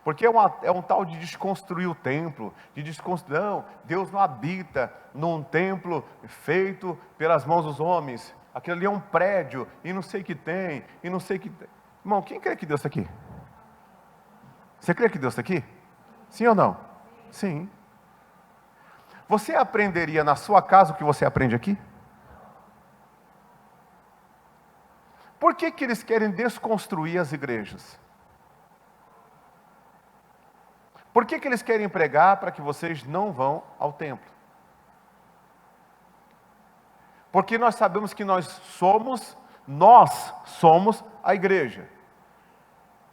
Porque é um tal de desconstruir o templo, não, Deus não habita num templo feito pelas mãos dos homens. Aquilo ali é um prédio, e não sei o que tem, e não sei o que tem. Irmão, quem crê que Deus está aqui? Você crê que Deus está aqui? Sim ou não? Sim. Você aprenderia na sua casa o que você aprende aqui? Por que eles querem desconstruir as igrejas? Por que eles querem pregar para que vocês não vão ao templo? Porque nós sabemos que nós somos a igreja.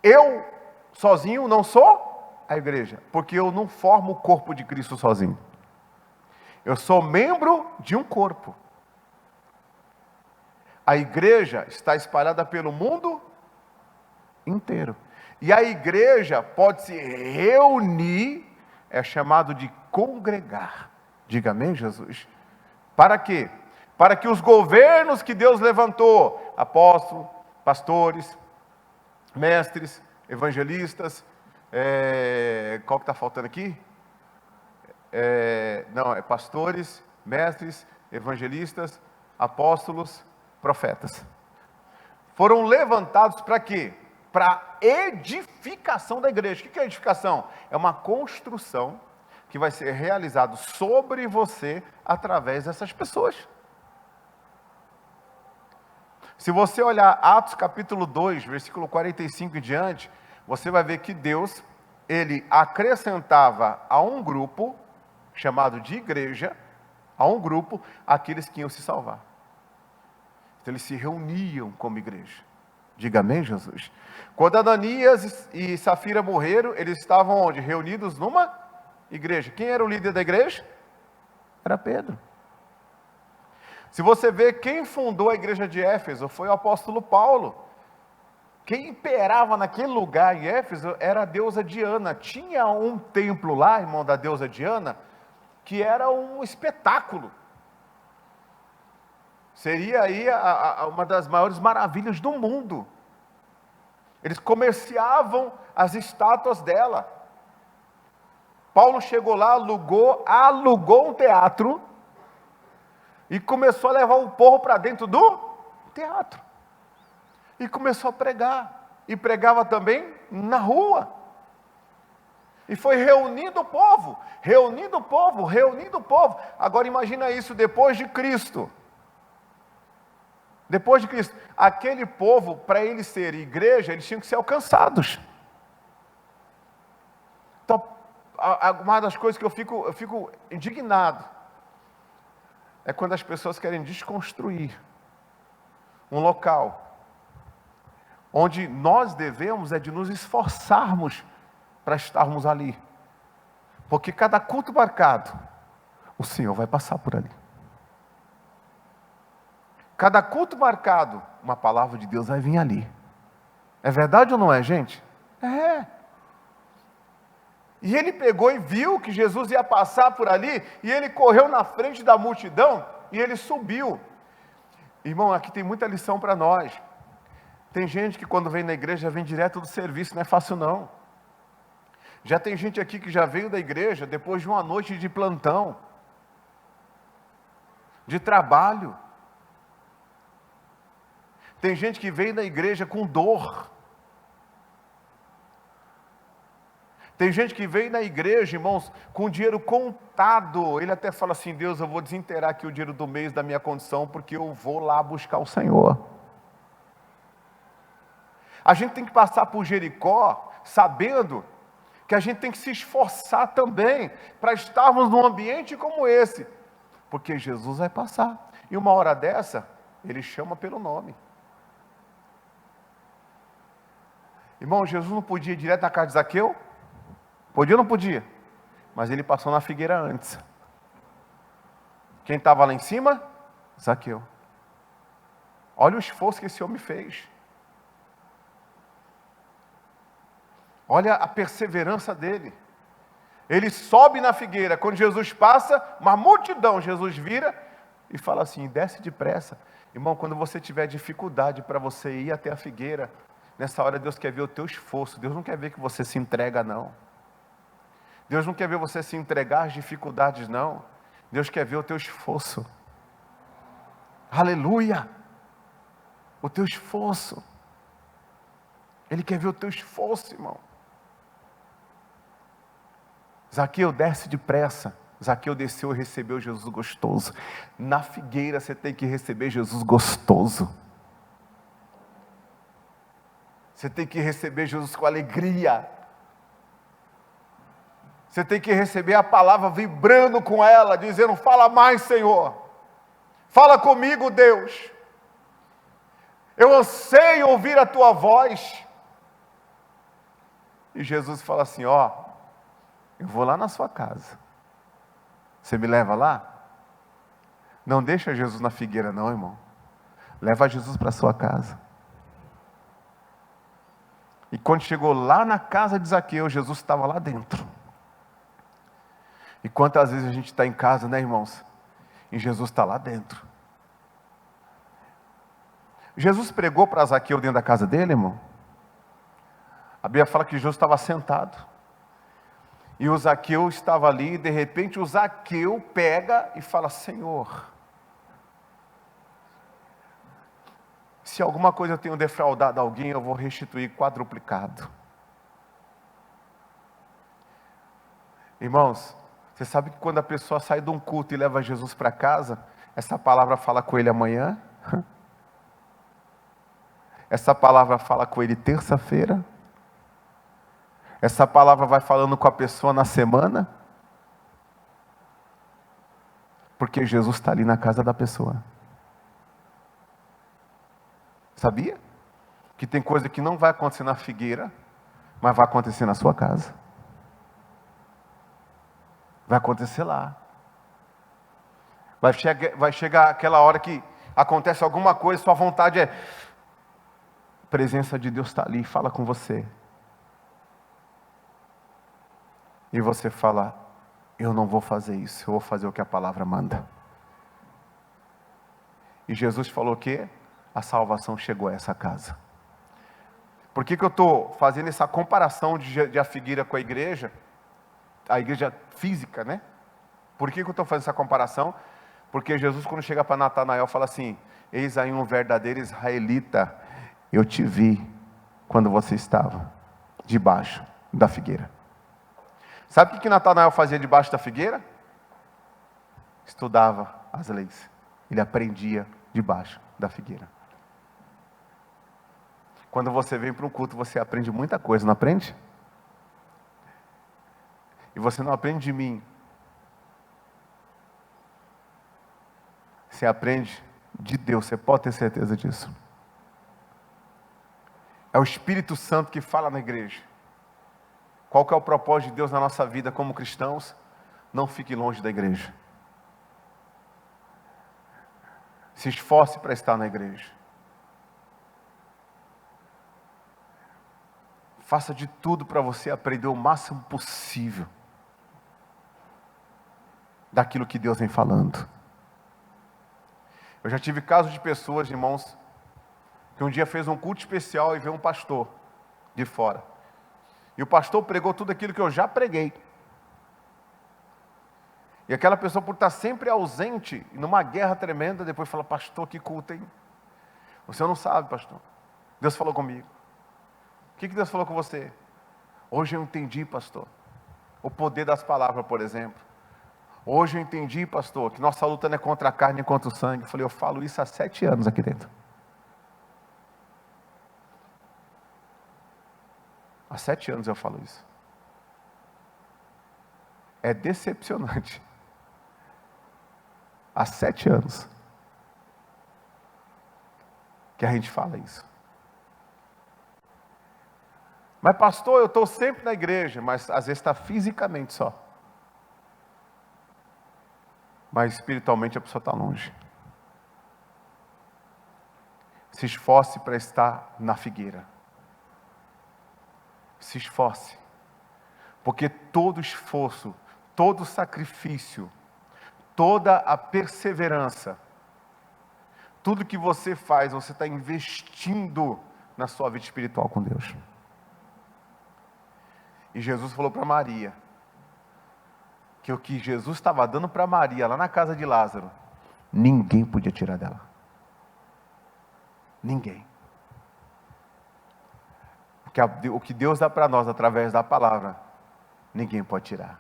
Eu sozinho não sou a igreja, porque eu não formo o corpo de Cristo sozinho. Eu sou membro de um corpo. A igreja está espalhada pelo mundo inteiro. E a igreja pode se reunir, é chamado de congregar. Diga amém, Jesus? Para quê? Para que os governos que Deus levantou, apóstolos, pastores, mestres, evangelistas, qual que está faltando aqui? Pastores, mestres, evangelistas, apóstolos, profetas. Foram levantados para quê? Para edificação da igreja. O que é edificação? É uma construção que vai ser realizada sobre você através dessas pessoas. Se você olhar Atos capítulo 2, versículo 45 em diante, você vai ver que Deus, ele acrescentava a um grupo, chamado de igreja, a um grupo, aqueles que iam se salvar. Então eles se reuniam como igreja. Diga amém, Jesus? Quando Ananias e Safira morreram, eles estavam onde? Reunidos numa igreja. Quem era o líder da igreja? Era Pedro. Se você vê quem fundou a igreja de Éfeso, foi o apóstolo Paulo. Quem imperava naquele lugar em Éfeso era a deusa Diana. Tinha um templo lá, irmão, da deusa Diana, que era um espetáculo. Seria aí uma das maiores maravilhas do mundo. Eles comerciavam as estátuas dela. Paulo chegou lá, alugou um teatro e começou a levar o povo para dentro do teatro. E começou a pregar. E pregava também na rua. E foi reunindo o povo, reunindo o povo, reunindo o povo. Agora imagina isso depois de Cristo. Depois de Cristo, aquele povo, para eles serem igreja, eles tinham que ser alcançados. Então, uma das coisas que eu fico indignado é quando as pessoas querem desconstruir um local onde nós devemos de nos esforçarmos para estarmos ali. Porque cada culto marcado, o Senhor vai passar por ali. Cada culto marcado, uma palavra de Deus vai vir ali. É verdade ou não é, gente? É. E ele pegou e viu que Jesus ia passar por ali, e ele correu na frente da multidão, e ele subiu. Irmão, aqui tem muita lição para nós. Tem gente que quando vem na igreja, vem direto do serviço, não é fácil não. Já tem gente aqui que já veio da igreja depois de uma noite de plantão, de trabalho. Tem gente que veio na igreja com dor. Tem gente que veio na igreja, irmãos, com dinheiro contado. Ele até fala assim: Deus, eu vou desinteirar aqui o dinheiro do mês da minha condição, porque eu vou lá buscar o Senhor. A gente tem que passar por Jericó, sabendo que a gente tem que se esforçar também, para estarmos num ambiente como esse. Porque Jesus vai passar. E uma hora dessa, Ele chama pelo nome. Irmão, Jesus não podia ir direto na casa de Zaqueu? Podia ou não podia? Mas ele passou na figueira antes. Quem estava lá em cima? Zaqueu. Olha o esforço que esse homem fez. Olha a perseverança dele. Ele sobe na figueira. Quando Jesus passa, uma multidão, Jesus vira e fala assim: desce depressa. Irmão, quando você tiver dificuldade para você ir até a figueira, nessa hora Deus quer ver o teu esforço. Deus não quer ver que você se entrega, não. Deus não quer ver você se entregar às dificuldades, não. Deus quer ver o teu esforço. Aleluia! O teu esforço. Ele quer ver o teu esforço, irmão. Zaqueu, desce depressa. Zaqueu desceu e recebeu Jesus gostoso. Na figueira você tem que receber Jesus gostoso. Você tem que receber Jesus com alegria. Você tem que receber a palavra vibrando com ela, dizendo: fala mais, Senhor. Fala comigo, Deus. Eu anseio ouvir a tua voz. E Jesus fala assim: ó, eu vou lá na sua casa. Você me leva lá? Não deixa Jesus na figueira não, irmão. Leva Jesus para a sua casa. E quando chegou lá na casa de Zaqueu, Jesus estava lá dentro. E quantas vezes a gente está em casa, né, irmãos? E Jesus está lá dentro. Jesus pregou para Zaqueu dentro da casa dele, irmão? A Bíblia fala que Jesus estava sentado. E o Zaqueu estava ali, e de repente o Zaqueu pega e fala: Senhor, se alguma coisa eu tenho defraudado alguém, eu vou restituir quadruplicado. Irmãos, você sabe que quando a pessoa sai de um culto e leva Jesus para casa, essa palavra fala com ele amanhã? Essa palavra fala com ele terça-feira? Essa palavra vai falando com a pessoa na semana? Porque Jesus está ali na casa da pessoa. Sabia? Que tem coisa que não vai acontecer na figueira, mas vai acontecer na sua casa. Vai acontecer lá. Vai chegar aquela hora que acontece alguma coisa, sua vontade é... A presença de Deus está ali, fala com você. E você fala, eu não vou fazer isso, eu vou fazer o que a palavra manda. E Jesus falou que a salvação chegou a essa casa. Por que eu estou fazendo essa comparação de a figueira com a igreja física, né? Por que eu estou fazendo essa comparação? Porque Jesus, quando chega para Natanael, fala assim, eis aí um verdadeiro israelita, eu te vi quando você estava debaixo da figueira. Sabe o que Natanael fazia debaixo da figueira? Estudava as leis. Ele aprendia debaixo da figueira. Quando você vem para um culto, você aprende muita coisa, não aprende? E você não aprende de mim. Você aprende de Deus, você pode ter certeza disso. É o Espírito Santo que fala na igreja. Qual que é o propósito de Deus na nossa vida como cristãos? Não fique longe da igreja. Se esforce para estar na igreja. Faça de tudo para você aprender o máximo possível daquilo que Deus vem falando. Eu já tive casos de pessoas, irmãos, que um dia fez um culto especial e veio um pastor de fora. E o pastor pregou tudo aquilo que eu já preguei. E aquela pessoa, por estar sempre ausente, numa guerra tremenda, depois fala, pastor, que culto, hein? Você não sabe, pastor. Deus falou comigo. O que Deus falou com você? Hoje eu entendi, pastor, o poder das palavras, por exemplo. Hoje eu entendi, pastor, que nossa luta não é contra a carne, nem contra o sangue. Eu falei, eu falo isso há 7 anos aqui dentro. Há 7 anos eu falo isso. É decepcionante. Há 7 anos que a gente fala isso. Mas pastor, eu estou sempre na igreja, mas às vezes está fisicamente só. Mas espiritualmente a pessoa está longe. Se esforce para estar na figueira. Se esforce. Porque todo esforço, todo sacrifício, toda a perseverança, tudo que você faz, você está investindo na sua vida espiritual com Deus. E Jesus falou para Maria, que o que Jesus estava dando para Maria, lá na casa de Lázaro, ninguém podia tirar dela. Ninguém. Porque o que Deus dá para nós, através da palavra, ninguém pode tirar.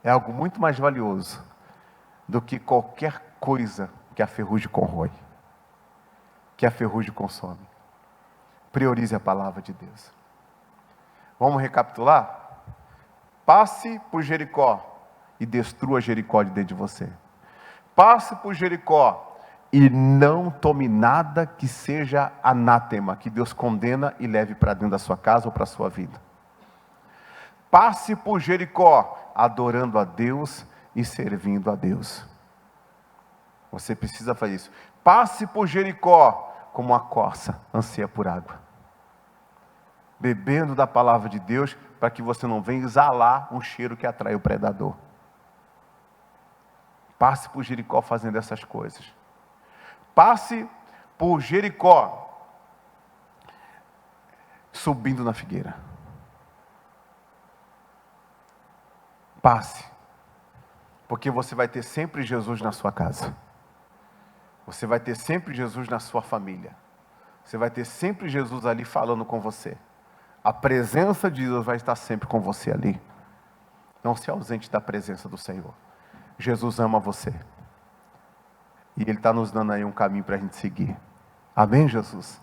É algo muito mais valioso do que qualquer coisa que a ferrugem corrói, que a ferrugem consome. Priorize a palavra de Deus. Vamos recapitular? Passe por Jericó e destrua Jericó de dentro de você. Passe por Jericó e não tome nada que seja anátema, que Deus condena e leve para dentro da sua casa ou para a sua vida. Passe por Jericó adorando a Deus e servindo a Deus. Você precisa fazer isso. Passe por Jericó como uma corça anseia por água, bebendo da palavra de Deus, para que você não venha exalar um cheiro que atrai o predador. Passe por Jericó fazendo essas coisas. Passe por Jericó subindo na figueira. Passe, porque você vai ter sempre Jesus na sua casa. Você vai ter sempre Jesus na sua família. Você vai ter sempre Jesus ali falando com você. A presença de Deus vai estar sempre com você ali. Não se ausente da presença do Senhor. Jesus ama você. E Ele está nos dando aí um caminho para a gente seguir. Amém, Jesus?